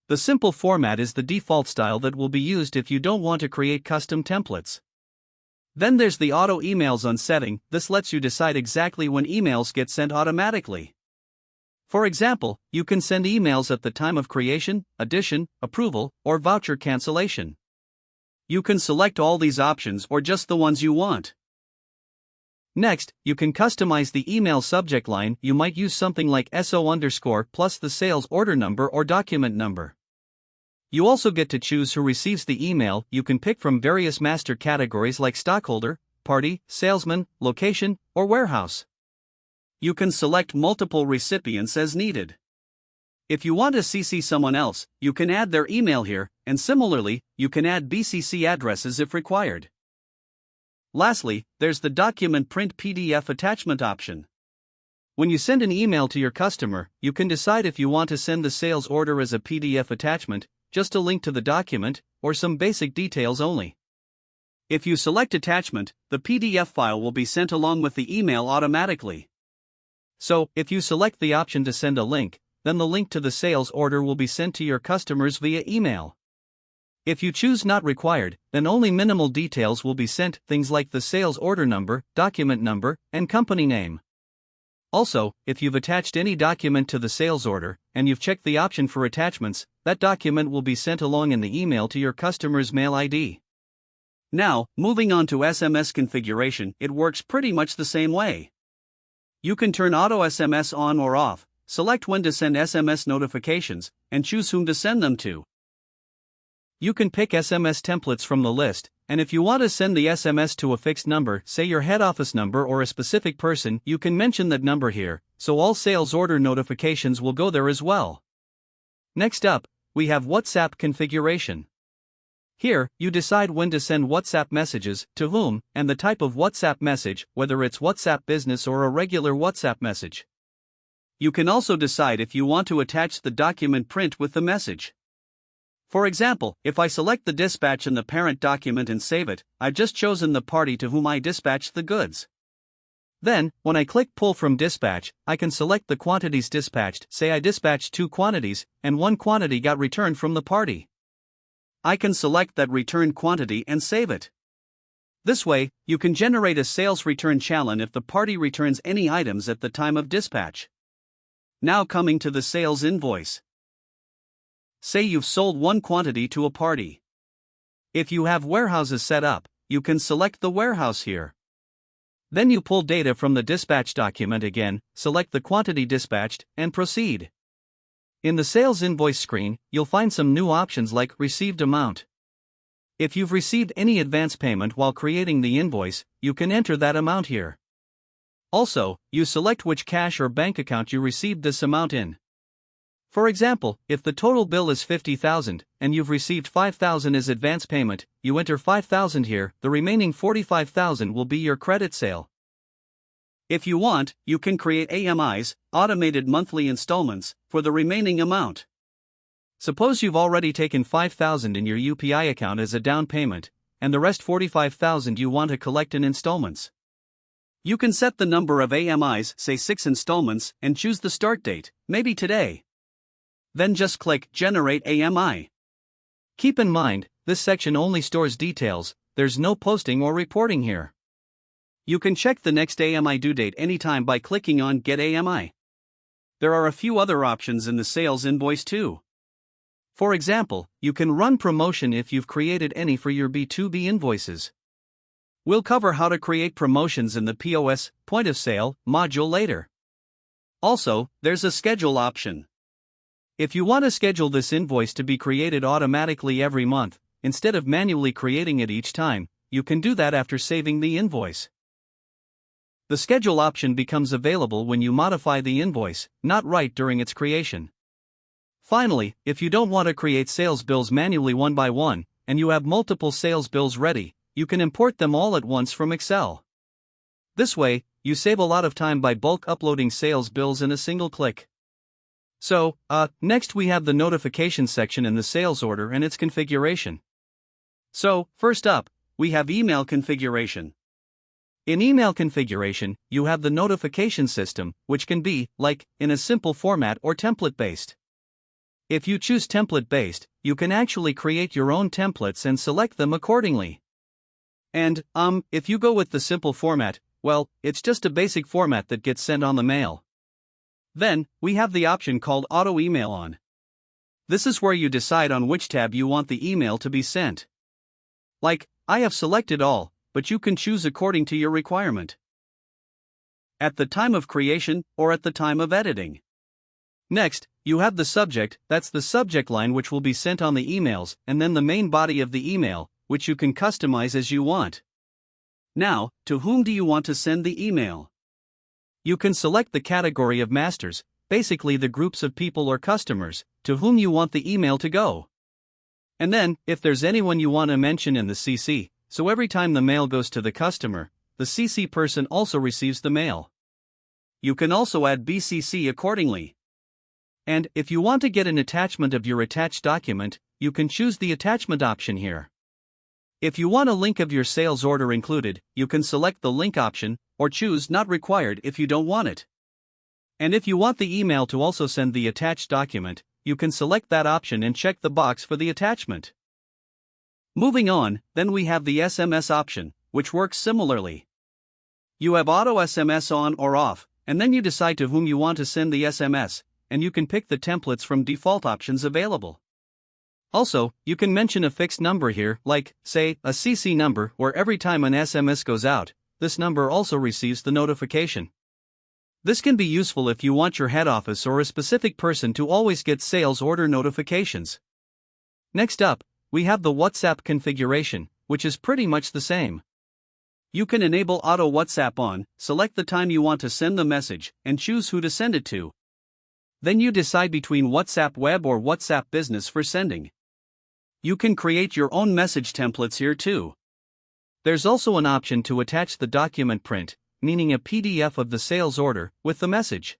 The simple format is the default style that will be used if you don't want to create custom templates. Then there's the auto emails on setting. This lets you decide exactly when emails get sent automatically. For example, you can send emails at the time of creation, addition, approval, or voucher cancellation. You can select all these options or just the ones you want. Next, you can customize the email subject line. You might use something like SO_ plus the sales order number or document number. You also get to choose who receives the email. You can pick from various master categories like stockholder, party, salesman, location, or warehouse. You can select multiple recipients as needed. If you want to CC someone else, you can add their email here, and similarly, you can add BCC addresses if required. Lastly, there's the document print PDF attachment option. When you send an email to your customer, you can decide if you want to send the sales order as a PDF attachment, just a link to the document, or some basic details only. If you select attachment, the PDF file will be sent along with the email automatically. So, if you select the option to send a link, then the link to the sales order will be sent to your customers via email. If you choose not required, then only minimal details will be sent, things like the sales order number, document number, and company name. Also, if you've attached any document to the sales order, and you've checked the option for attachments, that document will be sent along in the email to your customer's mail ID. Now, moving on to SMS configuration, it works pretty much the same way. You can turn auto SMS on or off, select when to send SMS notifications, and choose whom to send them to. You can pick SMS templates from the list, and if you want to send the SMS to a fixed number, say your head office number or a specific person, you can mention that number here, so all sales order notifications will go there as well. Next up, we have WhatsApp configuration. Here, you decide when to send WhatsApp messages, to whom, and the type of WhatsApp message, whether it's WhatsApp Business or a regular WhatsApp message. You can also decide if you want to attach the document print with the message. For example, if I select the dispatch in the parent document and save it, I've just chosen the party to whom I dispatched the goods. Then, when I click Pull from Dispatch, I can select the quantities dispatched, say I dispatched 2 quantities, and 1 quantity got returned from the party. I can select that returned quantity and save it. This way, you can generate a sales return challan if the party returns any items at the time of dispatch. Now coming to the sales invoice. Say you've sold 1 quantity to a party. If you have warehouses set up, you can select the warehouse here. Then you pull data from the dispatch document again, select the quantity dispatched, and proceed. In the sales invoice screen, you'll find some new options like Received Amount. If you've received any advance payment while creating the invoice, you can enter that amount here. Also, you select which cash or bank account you received this amount in. For example, if the total bill is $50,000, and you've received $5,000 as advance payment, you enter $5,000 here, the remaining $45,000 will be your credit sale. If you want, you can create AMIs, automated monthly installments, for the remaining amount. Suppose you've already taken $5,000 in your UPI account as a down payment, and the rest $45,000 you want to collect in installments. You can set the number of AMIs, say 6 installments, and choose the start date, maybe today. Then just click Generate AMI. Keep in mind, this section only stores details, there's no posting or reporting here. You can check the next AMI due date anytime by clicking on Get AMI. There are a few other options in the sales invoice too. For example, you can run promotion if you've created any for your B2B invoices. We'll cover how to create promotions in the POS, point of sale, module later. Also, there's a schedule option. If you want to schedule this invoice to be created automatically every month, instead of manually creating it each time, you can do that after saving the invoice. The schedule option becomes available when you modify the invoice, not right during its creation. Finally, if you don't want to create sales bills manually one by one, and you have multiple sales bills ready, you can import them all at once from Excel. This way, you save a lot of time by bulk uploading sales bills in a single click. So, next we have the notification section in the sales order and its configuration. So, first up, we have email configuration. In email configuration, you have the notification system, which can be, like, in a simple format or template-based. If you choose template-based, you can actually create your own templates and select them accordingly. And, if you go with the simple format, well, it's just a basic format that gets sent on the mail. Then, we have the option called Auto Email On. This is where you decide on which tab you want the email to be sent. Like, I have selected all, but you can choose according to your requirement. At the time of creation, or at the time of editing. Next, you have the subject, that's the subject line which will be sent on the emails, and then the main body of the email, which you can customize as you want. Now, to whom do you want to send the email? You can select the category of masters, basically the groups of people or customers, to whom you want the email to go. And then, if there's anyone you want to mention in the CC, so every time the mail goes to the customer, the CC person also receives the mail. You can also add BCC accordingly. And if you want to get an attachment of your attached document, you can choose the attachment option here. If you want a link of your sales order included, you can select the link option, or choose not required if you don't want it. And if you want the email to also send the attached document, you can select that option and check the box for the attachment. Moving on, then we have the SMS option, which works similarly. You have auto SMS on or off, and then you decide to whom you want to send the SMS, and you can pick the templates from default options available. Also, you can mention a fixed number here, like, say, a CC number, where every time an SMS goes out, this number also receives the notification. This can be useful if you want your head office or a specific person to always get sales order notifications. Next up, we have the WhatsApp configuration, which is pretty much the same. You can enable auto WhatsApp on, select the time you want to send the message, and choose who to send it to. Then you decide between WhatsApp Web or WhatsApp Business for sending. You can create your own message templates here too. There's also an option to attach the document print, meaning a PDF of the sales order, with the message.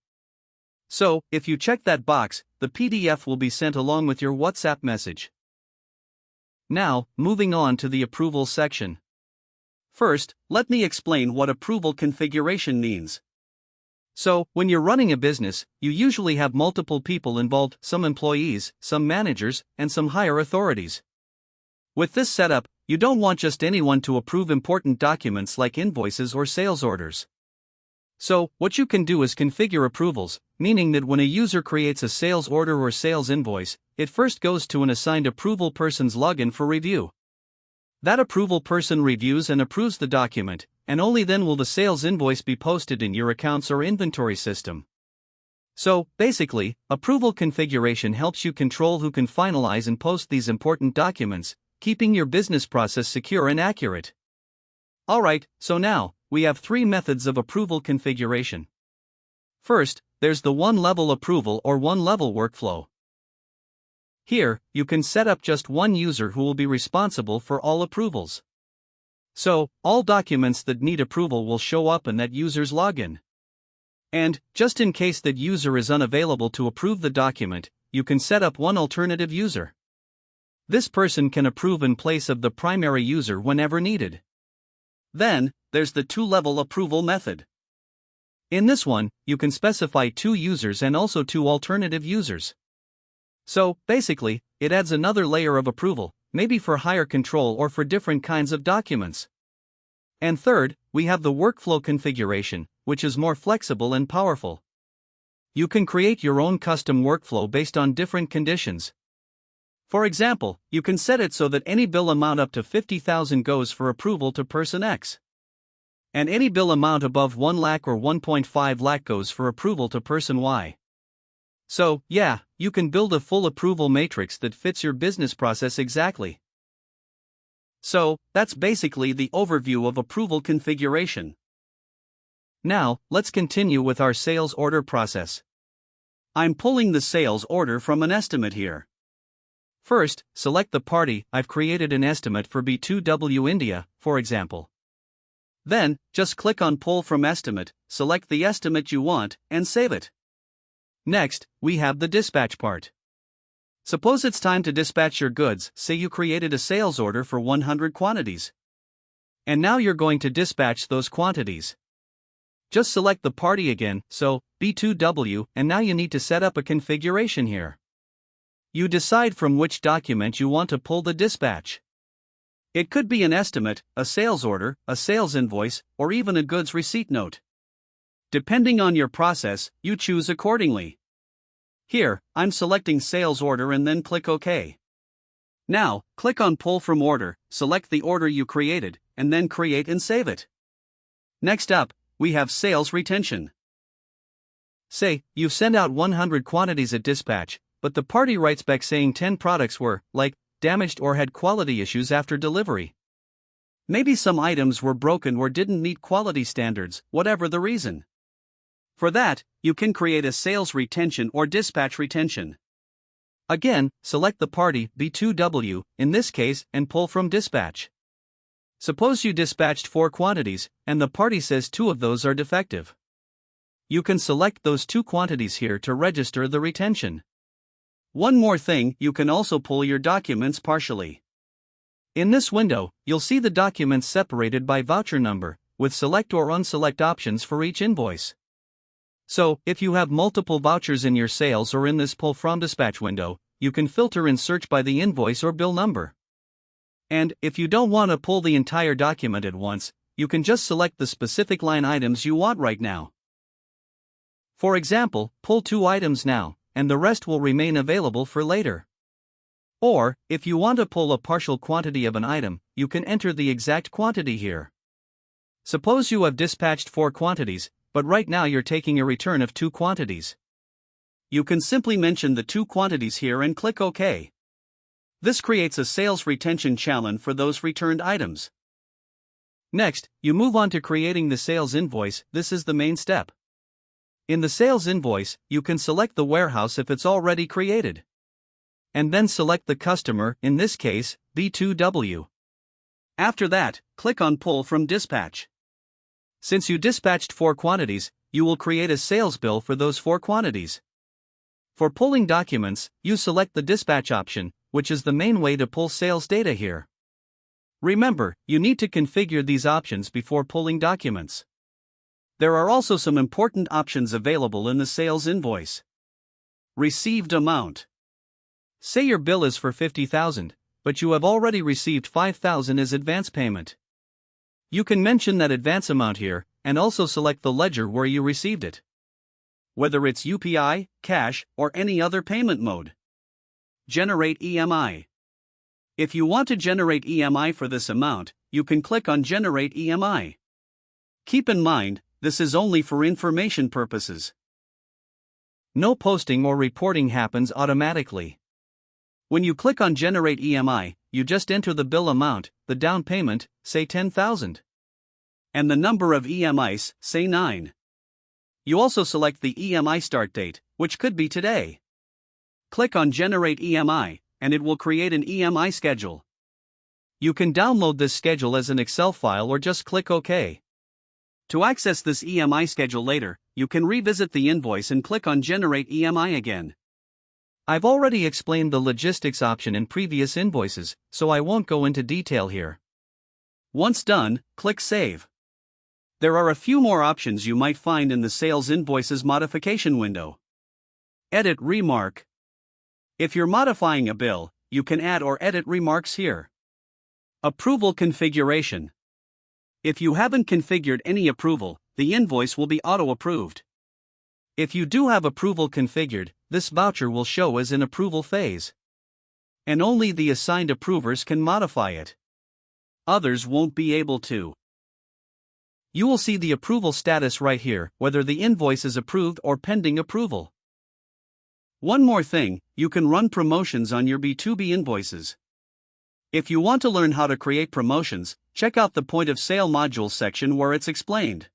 So, if you check that box, the PDF will be sent along with your WhatsApp message. Now, moving on to the approval section. First, let me explain what approval configuration means. So, when you're running a business, you usually have multiple people involved, some employees, some managers, and some higher authorities. With this setup, you don't want just anyone to approve important documents like invoices or sales orders. So, what you can do is configure approvals, meaning that when a user creates a sales order or sales invoice, it first goes to an assigned approval person's login for review. That approval person reviews and approves the document, and only then will the sales invoice be posted in your accounts or inventory system. So, basically, approval configuration helps you control who can finalize and post these important documents, keeping your business process secure and accurate. Alright, so now, we have three methods of approval configuration. First, there's the one-level approval or one-level workflow. Here, you can set up just one user who will be responsible for all approvals. So, all documents that need approval will show up in that user's login. And, just in case that user is unavailable to approve the document, you can set up one alternative user. This person can approve in place of the primary user whenever needed. Then, there's the two-level approval method. In this one, you can specify two users and also two alternative users. So, basically, it adds another layer of approval, maybe for higher control or for different kinds of documents. And third, we have the workflow configuration, which is more flexible and powerful. You can create your own custom workflow based on different conditions. For example, you can set it so that any bill amount up to 50,000 goes for approval to person X. And any bill amount above 1 lakh or 1.5 lakh goes for approval to person Y. So, yeah, you can build a full approval matrix that fits your business process exactly. So, that's basically the overview of approval configuration. Now, let's continue with our sales order process. I'm pulling the sales order from an estimate here. First, select the party. I've created an estimate for B2W India, for example. Then, just click on Pull from Estimate, select the estimate you want, and save it. Next, we have the dispatch part. Suppose it's time to dispatch your goods. Say you created a sales order for 100 quantities. And now you're going to dispatch those quantities. Just select the party again, so, B2W, and now you need to set up a configuration here. You decide from which document you want to pull the dispatch. It could be an estimate, a sales order, a sales invoice, or even a goods receipt note. Depending on your process, you choose accordingly. Here, I'm selecting sales order and then click OK. Now, click on Pull from Order, select the order you created, and then create and save it. Next up, we have sales retention. Say, you've sent out 100 quantities at dispatch, but the party writes back saying 10 products were, like, damaged or had quality issues after delivery. Maybe some items were broken or didn't meet quality standards, whatever the reason. For that, you can create a sales retention or dispatch retention. Again, select the party, B2W, in this case, and pull from dispatch. Suppose you dispatched 4 quantities, and the party says 2 of those are defective. You can select those 2 quantities here to register the retention. One more thing, you can also pull your documents partially. In this window, you'll see the documents separated by voucher number, with select or unselect options for each invoice. So, if you have multiple vouchers in your sales or in this pull from dispatch window, you can filter and search by the invoice or bill number. And, if you don't want to pull the entire document at once, you can just select the specific line items you want right now. For example, pull 2 items now, and the rest will remain available for later. Or, if you want to pull a partial quantity of an item, you can enter the exact quantity here. Suppose you have dispatched 4 quantities, but right now you're taking a return of 2 quantities. You can simply mention the 2 quantities here and click OK. This creates a sales retention challenge for those returned items. Next, you move on to creating the sales invoice. This is the main step. In the sales invoice, you can select the warehouse if it's already created. And then select the customer, in this case, B2W. After that, click on Pull from Dispatch. Since you dispatched 4 quantities, you will create a sales bill for those 4 quantities. For pulling documents, you select the dispatch option, which is the main way to pull sales data here. Remember, you need to configure these options before pulling documents. There are also some important options available in the sales invoice. Received amount. Say your bill is for $50,000, but you have already received $5,000 as advance payment. You can mention that advance amount here, and also select the ledger where you received it. Whether it's UPI, cash, or any other payment mode. Generate EMI. If you want to generate EMI for this amount, you can click on Generate EMI. Keep in mind, this is only for information purposes. No posting or reporting happens automatically. When you click on Generate EMI, you just enter the bill amount, the down payment, say $10,000. And the number of EMIs, say 9. You also select the EMI start date, which could be today. Click on Generate EMI, and it will create an EMI schedule. You can download this schedule as an Excel file or just click OK. To access this EMI schedule later, you can revisit the invoice and click on Generate EMI again. I've already explained the logistics option in previous invoices, so I won't go into detail here. Once done, click Save. There are a few more options you might find in the Sales Invoices modification window. Edit Remark. If you're modifying a bill, you can add or edit remarks here. Approval Configuration. If you haven't configured any approval, the invoice will be auto-approved. If you do have approval configured, this voucher will show as in approval phase. And only the assigned approvers can modify it. Others won't be able to. You will see the approval status right here, whether the invoice is approved or pending approval. One more thing, you can run promotions on your B2B invoices. If you want to learn how to create promotions, check out the Point of Sale module section where it's explained.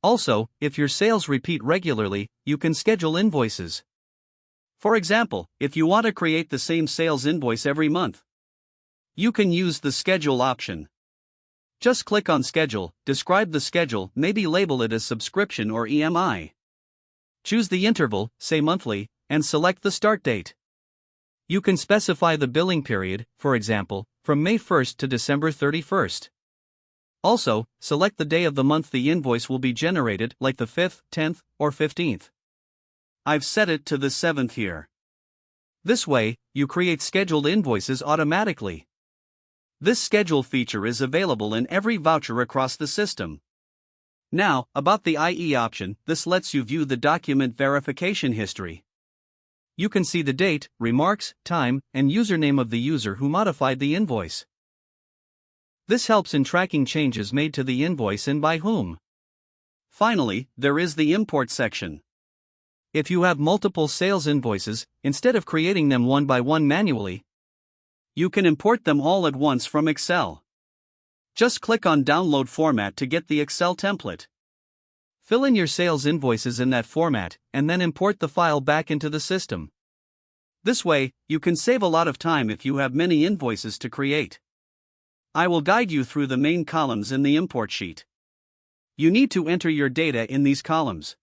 Also, if your sales repeat regularly, you can schedule invoices. For example, if you want to create the same sales invoice every month, you can use the Schedule option. Just click on Schedule, describe the schedule, maybe label it as subscription or EMI. Choose the interval, say monthly, and select the start date. You can specify the billing period, for example, from May 1st to December 31st. Also, select the day of the month the invoice will be generated, like the 5th, 10th, or 15th. I've set it to the 7th here. This way, you create scheduled invoices automatically. This schedule feature is available in every voucher across the system. Now, about the IE option, this lets you view the document verification history. You can see the date, remarks, time, and username of the user who modified the invoice. This helps in tracking changes made to the invoice and by whom. Finally, there is the import section. If you have multiple sales invoices, instead of creating them one by one manually, you can import them all at once from Excel. Just click on Download Format to get the Excel template. Fill in your sales invoices in that format, and then import the file back into the system. This way, you can save a lot of time if you have many invoices to create. I will guide you through the main columns in the import sheet. You need to enter your data in these columns.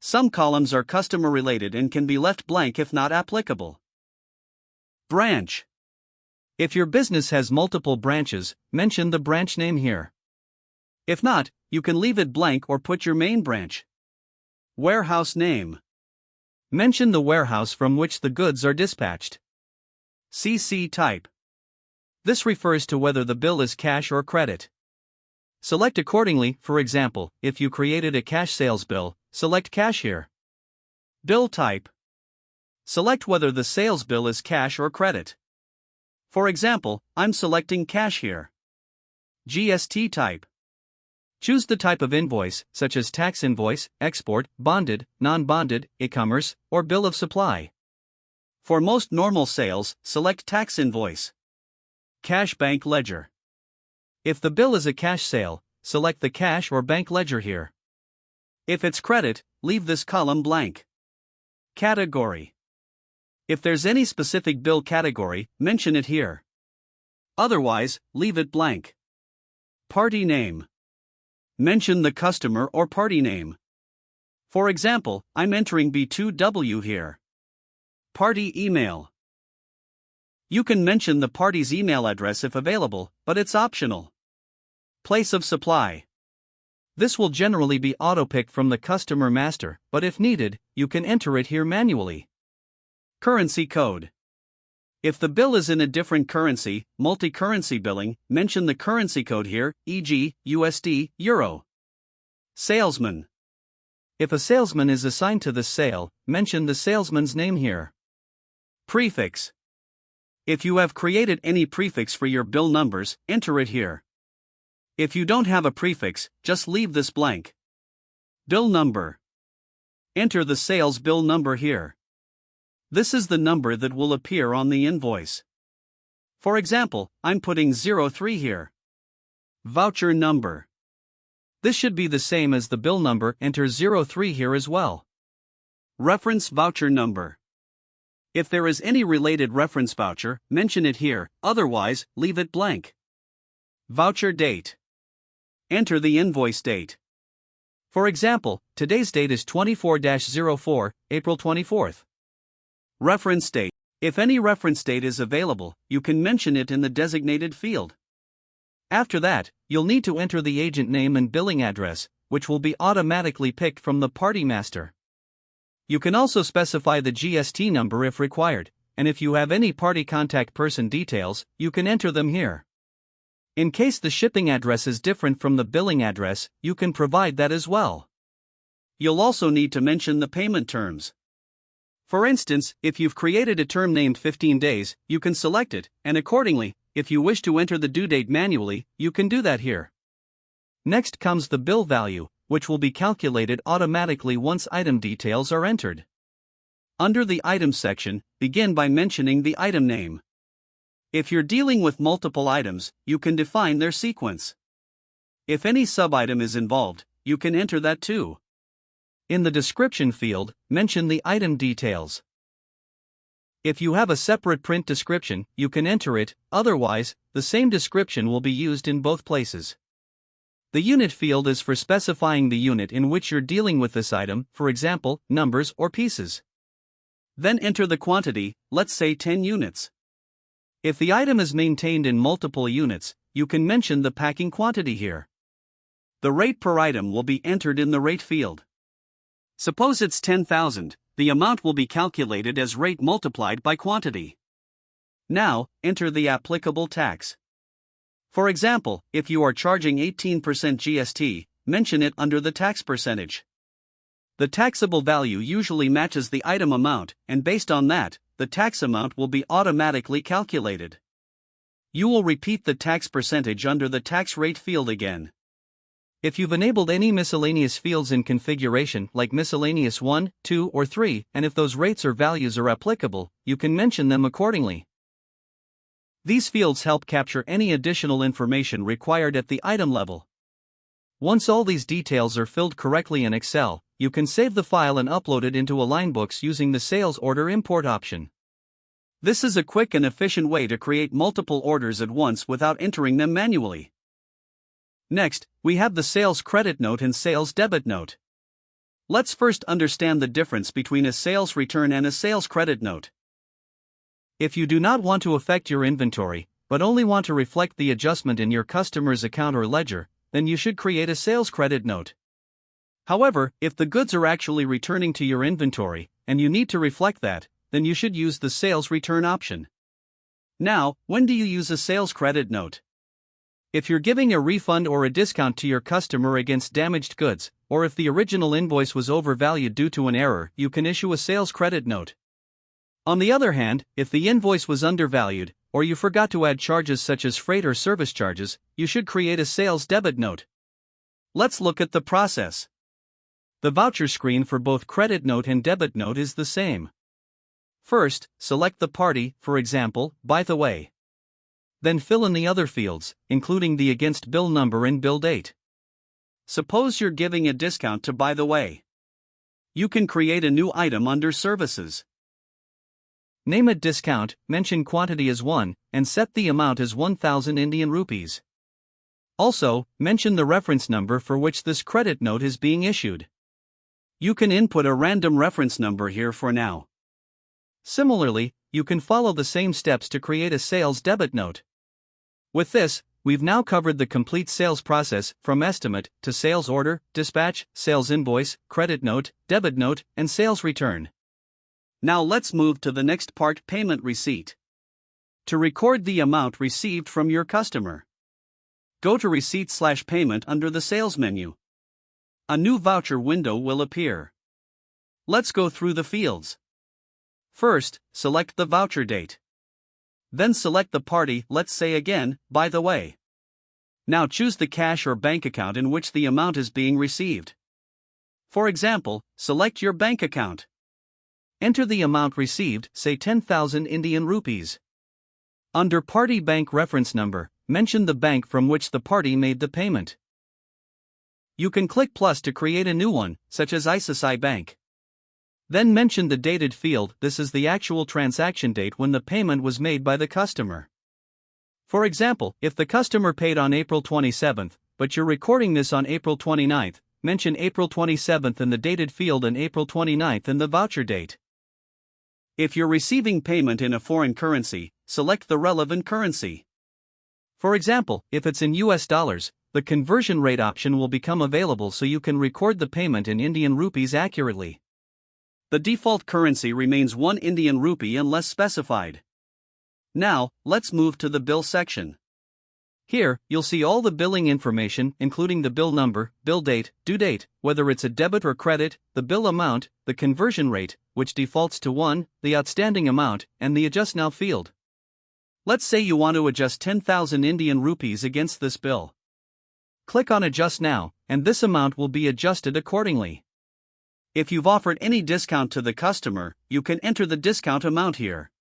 Some columns are customer related and can be left blank if not applicable. Branch. If your business has multiple branches, mention the branch name here. If not, you can leave it blank or put your main branch. Warehouse name. Mention the warehouse from which the goods are dispatched. CC type. This refers to whether the bill is cash or credit. Select accordingly. For example, if you created a cash sales bill, select cash here. Bill type. Select whether the sales bill is cash or credit. For example, I'm selecting cash here. GST type. Choose the type of invoice, such as tax invoice, export, bonded, non-bonded, e-commerce, or bill of supply. For most normal sales, select tax invoice. Cash bank ledger. If the bill is a cash sale, select the cash or bank ledger here. If it's credit, leave this column blank. Category. If there's any specific bill category, mention it here. Otherwise, leave it blank. Party name. Mention the customer or party name. For example, I'm entering B2W here. Party email. You can mention the party's email address if available, but it's optional. Place of supply. This will generally be auto-picked from the customer master, but if needed, you can enter it here manually. Currency code. If the bill is in a different currency, multi-currency billing, mention the currency code here, e.g., USD, Euro. Salesman. If a salesman is assigned to the sale, mention the salesman's name here. Prefix. If you have created any prefix for your bill numbers, enter it here. If you don't have a prefix, just leave this blank. Bill number. Enter the sales bill number here. This is the number that will appear on the invoice. For example, I'm putting 03 here. Voucher number. This should be the same as the bill number. Enter 03 here as well. Reference voucher number. If there is any related reference voucher, mention it here, otherwise, leave it blank. Voucher date. Enter the invoice date. For example, today's date is 24-04, April 24th. Reference date. If any reference date is available, you can mention it in the designated field. After that, you'll need to enter the agent name and billing address, which will be automatically picked from the party master. You can also specify the GST number if required, and if you have any party contact person details, you can enter them here. In case the shipping address is different from the billing address, you can provide that as well. You'll also need to mention the payment terms. For instance, if you've created a term named 15 days, you can select it, and accordingly, if you wish to enter the due date manually, you can do that here. Next comes the bill value, which will be calculated automatically once item details are entered. Under the Items section, begin by mentioning the item name. If you're dealing with multiple items, you can define their sequence. If any sub-item is involved, you can enter that too. In the description field, mention the item details. If you have a separate print description, you can enter it, otherwise, the same description will be used in both places. The unit field is for specifying the unit in which you're dealing with this item, for example, numbers or pieces. Then enter the quantity, let's say 10 units. If the item is maintained in multiple units, you can mention the packing quantity here. The rate per item will be entered in the rate field. Suppose it's 10,000, the amount will be calculated as rate multiplied by quantity. Now, enter the applicable tax. For example, if you are charging 18% GST, mention it under the tax percentage. The taxable value usually matches the item amount, and based on that, the tax amount will be automatically calculated. You will repeat the tax percentage under the tax rate field again. If you've enabled any miscellaneous fields in configuration like miscellaneous 1, 2, or 3, and if those rates or values are applicable, you can mention them accordingly. These fields help capture any additional information required at the item level. Once all these details are filled correctly in Excel, you can save the file and upload it into AlignBooks using the Sales Order Import option. This is a quick and efficient way to create multiple orders at once without entering them manually. Next, we have the sales credit note and sales debit note. Let's first understand the difference between a sales return and a sales credit note. If you do not want to affect your inventory, but only want to reflect the adjustment in your customer's account or ledger, then you should create a sales credit note. However, if the goods are actually returning to your inventory, and you need to reflect that, then you should use the sales return option. Now, when do you use a sales credit note? If you're giving a refund or a discount to your customer against damaged goods, or if the original invoice was overvalued due to an error, you can issue a sales credit note. On the other hand, if the invoice was undervalued, or you forgot to add charges such as freight or service charges, you should create a sales debit note. Let's look at the process. The voucher screen for both credit note and debit note is the same. First, select the party, for example, by the way. Then fill in the other fields, including the against bill number and bill date. Suppose you're giving a discount to by the way. You can create a new item under services. Name it discount, mention quantity as 1, and set the amount as 1000 Indian rupees. Also, mention the reference number for which this credit note is being issued. You can input a random reference number here for now. Similarly, you can follow the same steps to create a sales debit note. With this, we've now covered the complete sales process from estimate to sales order, dispatch, sales invoice, credit note, debit note, and sales return. Now let's move to the next part, payment receipt. To record the amount received from your customer, go to Receipt/Payment under the Sales menu. A new voucher window will appear. Let's go through the fields. First, select the voucher date. Then select the party, let's say again, by the way. Now choose the cash or bank account in which the amount is being received. For example, select your bank account. Enter the amount received, say 10,000 Indian rupees. Under Party Bank Reference Number, mention the bank from which the party made the payment. You can click plus to create a new one, such as ICICI Bank. Then mention the dated field, this is the actual transaction date when the payment was made by the customer. For example, if the customer paid on April 27th, but you're recording this on April 29th, mention April 27th in the dated field and April 29th in the voucher date. If you're receiving payment in a foreign currency, select the relevant currency. For example, if it's in US dollars, the conversion rate option will become available so you can record the payment in Indian rupees accurately. The default currency remains 1 Indian rupee unless specified. Now, let's move to the bill section. Here, you'll see all the billing information, including the bill number, bill date, due date, whether it's a debit or credit, the bill amount, the conversion rate, which defaults to 1, the outstanding amount, and the Adjust Now field. Let's say you want to adjust 10,000 Indian rupees against this bill. Click on Adjust Now, and this amount will be adjusted accordingly. If you've offered any discount to the customer, you can enter the discount amount here.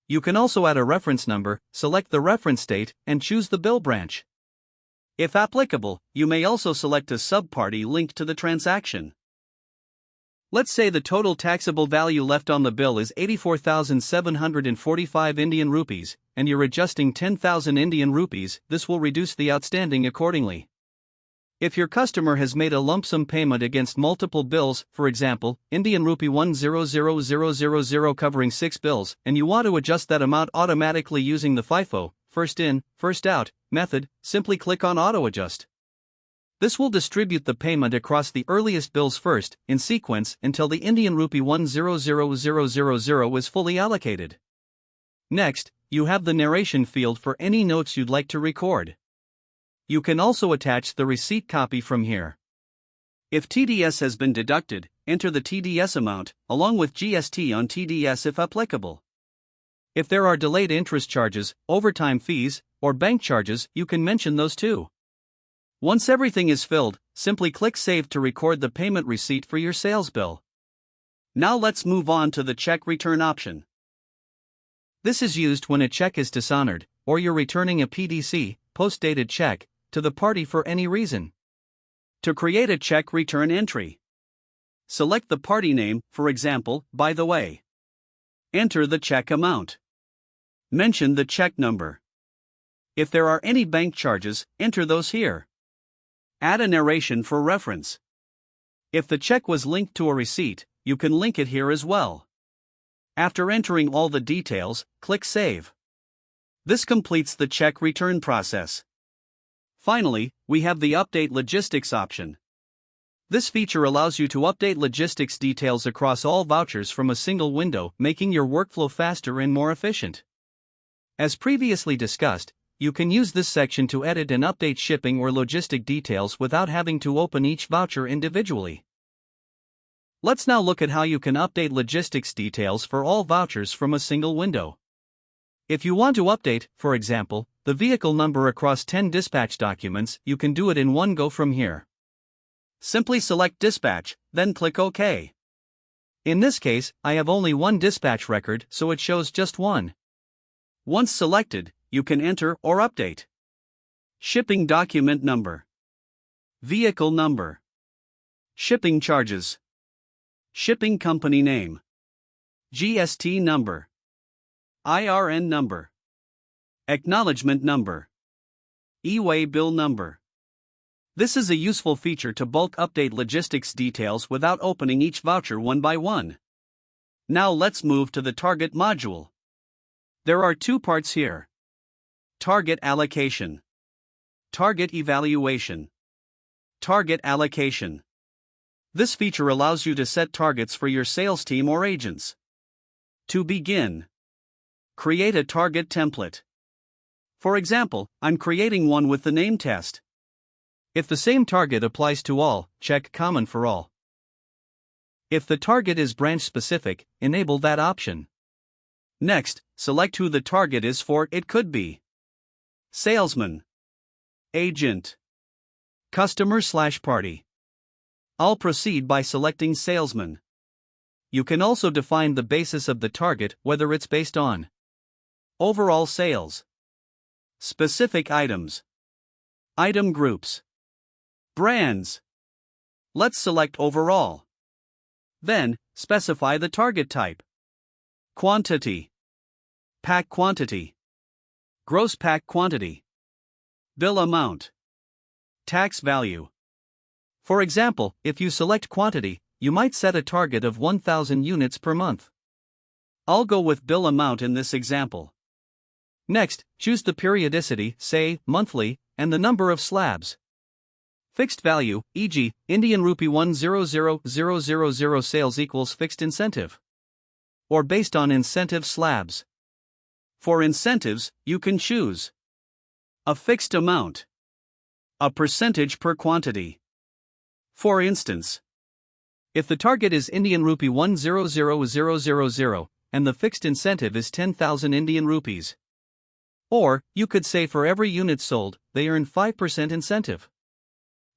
You can also add a reference number, select the reference date, and choose the bill branch. If applicable, you may also select a subparty linked to the transaction. Let's say the total taxable value left on the bill is 84,745 Indian rupees, and you're adjusting 10,000 Indian rupees, this will reduce the outstanding accordingly. If your customer has made a lump sum payment against multiple bills, for example, Indian rupee 100,000 covering 6 bills, and you want to adjust that amount automatically using the FIFO, first in, first out, method, simply click on Auto Adjust. This will distribute the payment across the earliest bills first, in sequence, until the Indian rupee 100,000 is fully allocated. Next, you have the narration field for any notes you'd like to record. You can also attach the receipt copy from here. If TDS has been deducted, enter the TDS amount, along with GST on TDS if applicable. If there are delayed interest charges, overtime fees, or bank charges, you can mention those too. Once everything is filled, simply click Save to record the payment receipt for your sales bill. Now let's move on to the check return option. This is used when a check is dishonored, or you're returning a PDC, post-dated check, to the party for any reason. To create a check return entry, select the party name, for example, by the way. Enter the check amount. Mention the check number. If there are any bank charges, enter those here. Add a narration for reference. If the check was linked to a receipt, you can link it here as well. After entering all the details, click Save. This completes the check return process. Finally, we have the Update Logistics option. This feature allows you to update logistics details across all vouchers from a single window, making your workflow faster and more efficient. As previously discussed, you can use this section to edit and update shipping or logistic details without having to open each voucher individually. Let's now look at how you can update logistics details for all vouchers from a single window. If you want to update, for example, the vehicle number across 10 dispatch documents, you can do it in one go from here. Simply select Dispatch, then click OK. In this case, I have only one dispatch record, so it shows just one. Once selected, you can enter or update. Shipping document number, vehicle number, shipping charges, shipping company name, GST number, IRN number, acknowledgement number, e-way bill number. This is a useful feature to bulk update logistics details without opening each voucher one by one. Now let's move to the Target module. There are two parts here: Target allocation, Target evaluation, Target allocation. This feature allows you to set targets for your sales team or agents. To begin, create a target template. For example, I'm creating one with the name test. If the same target applies to all, check Common for all. If the target is branch specific, enable that option. Next, select who the target is for. It could be salesman, agent, customer/party. I'll proceed by selecting salesman. You can also define the basis of the target, whether it's based on overall sales, specific items, item groups, brands. Let's select overall. Then, specify the target type: quantity, pack quantity, gross pack quantity, bill amount, tax value. For example, if you select quantity, you might set a target of 1,000 units per month. I'll go with bill amount in this example. Next, choose the periodicity, say, monthly, and the number of slabs. Fixed value, e.g., Indian rupee 100,000 sales equals fixed incentive. Or based on incentive slabs. For incentives, you can choose a fixed amount, a percentage per quantity. For instance, if the target is Indian rupee 100,000 and the fixed incentive is 10,000 Indian rupees. Or, you could say for every unit sold, they earn 5% incentive.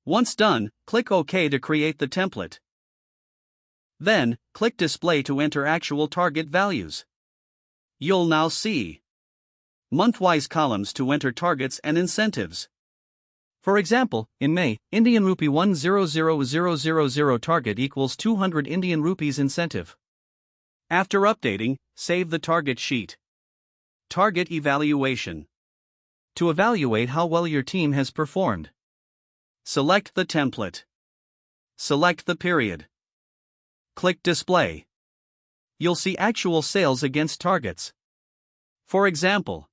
Once done, click OK to create the template. Then, click Display to enter actual target values. You'll now see month-wise columns to enter targets and incentives. For example, in May, Indian rupee 100,000 target equals 200 Indian rupees incentive. After updating, save the target sheet. Target evaluation. To evaluate how well your team has performed, select the template. Select the period. Click Display. You'll see actual sales against targets. For example,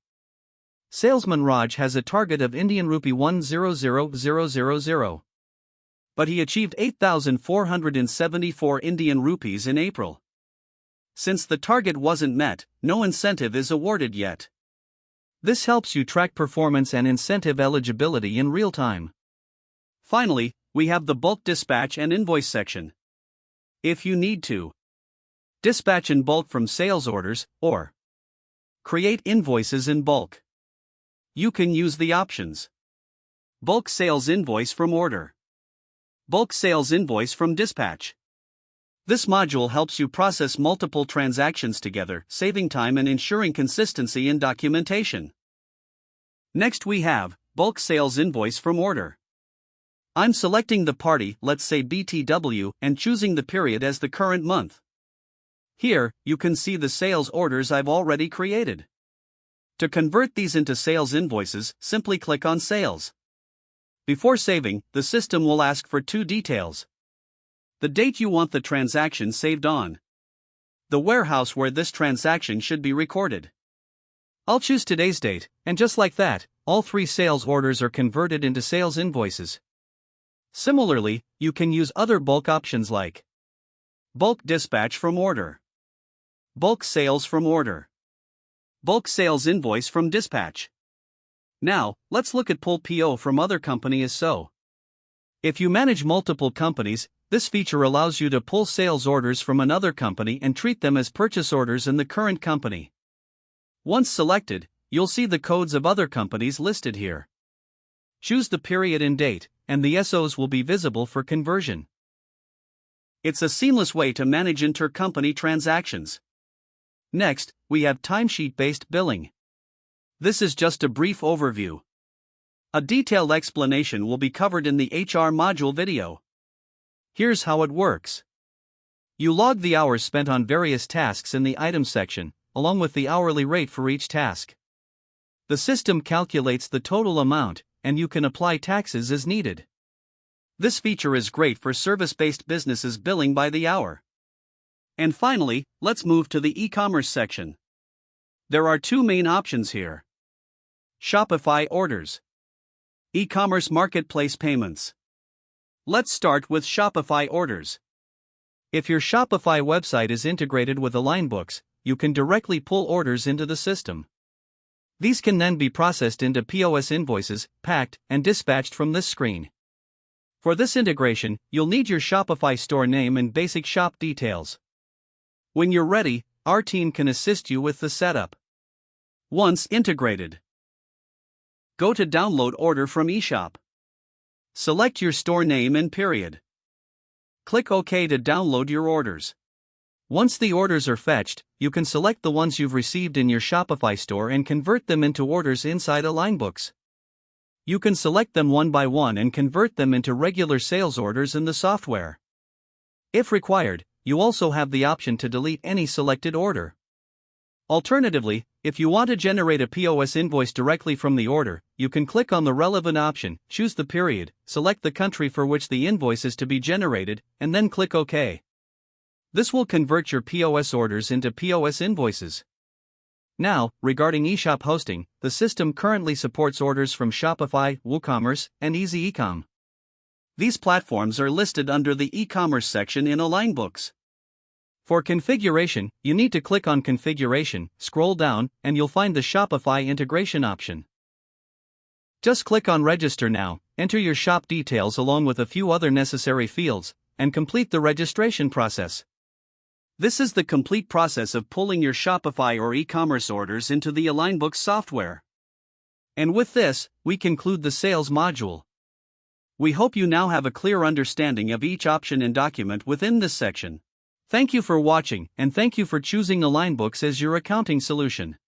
Salesman Raj has a target of Indian rupee 100,000, but he achieved 8,474 Indian rupees in April. Since the target wasn't met, no incentive is awarded yet. This helps you track performance and incentive eligibility in real time. Finally, we have the bulk dispatch and invoice section. If you need to dispatch in bulk from sales orders, or create invoices in bulk, you can use the options: bulk sales invoice from order, bulk sales invoice from dispatch. This module helps you process multiple transactions together, saving time and ensuring consistency in documentation. Next we have bulk sales invoice from order. I'm selecting the party, let's say BTW, and choosing the period as the current month. Here, you can see the sales orders I've already created. To convert these into sales invoices, simply click on Sales. Before saving, the system will ask for two details: the date you want the transaction saved on, the warehouse where this transaction should be recorded. I'll choose today's date, and just like that, all 3 sales orders are converted into sales invoices. Similarly, you can use other bulk options like bulk dispatch from order, bulk sales from order, bulk sales invoice from dispatch. Now, let's look at pull PO from other companies. If you manage multiple companies, this feature allows you to pull sales orders from another company and treat them as purchase orders in the current company. Once selected, you'll see the codes of other companies listed here. Choose the period and date, and the SOs will be visible for conversion. It's a seamless way to manage intercompany transactions. Next, we have timesheet-based billing. This is just a brief overview. A detailed explanation will be covered in the HR module video. Here's how it works. You log the hours spent on various tasks in the items section, along with the hourly rate for each task. The system calculates the total amount, and you can apply taxes as needed. This feature is great for service-based businesses billing by the hour. And finally, let's move to the e-commerce section. There are 2 main options here: Shopify orders, e-commerce marketplace payments. Let's start with Shopify orders. If your Shopify website is integrated with AlignBooks, you can directly pull orders into the system. These can then be processed into POS invoices, packed, and dispatched from this screen. For this integration, you'll need your Shopify store name and basic shop details. When you're ready, our team can assist you with the setup. Once integrated, go to Download Order from eShop. Select your store name and period. Click OK to download your orders. Once the orders are fetched, you can select the ones you've received in your Shopify store and convert them into orders inside AlignBooks. You can select them one by one and convert them into regular sales orders in the software. If required, you also have the option to delete any selected order. Alternatively, if you want to generate a POS invoice directly from the order, you can click on the relevant option, choose the period, select the country for which the invoice is to be generated, and then click OK. This will convert your POS orders into POS invoices. Now, regarding eShop hosting, the system currently supports orders from Shopify, WooCommerce, and Easy Ecom. These platforms are listed under the e-commerce section in AlignBooks. For configuration, you need to click on Configuration, scroll down, and you'll find the Shopify integration option. Just click on Register now, enter your shop details along with a few other necessary fields, and complete the registration process. This is the complete process of pulling your Shopify or e-commerce orders into the AlignBooks software. And with this, we conclude the sales module. We hope you now have a clear understanding of each option and document within this section. Thank you for watching, and thank you for choosing AlignBooks as your accounting solution.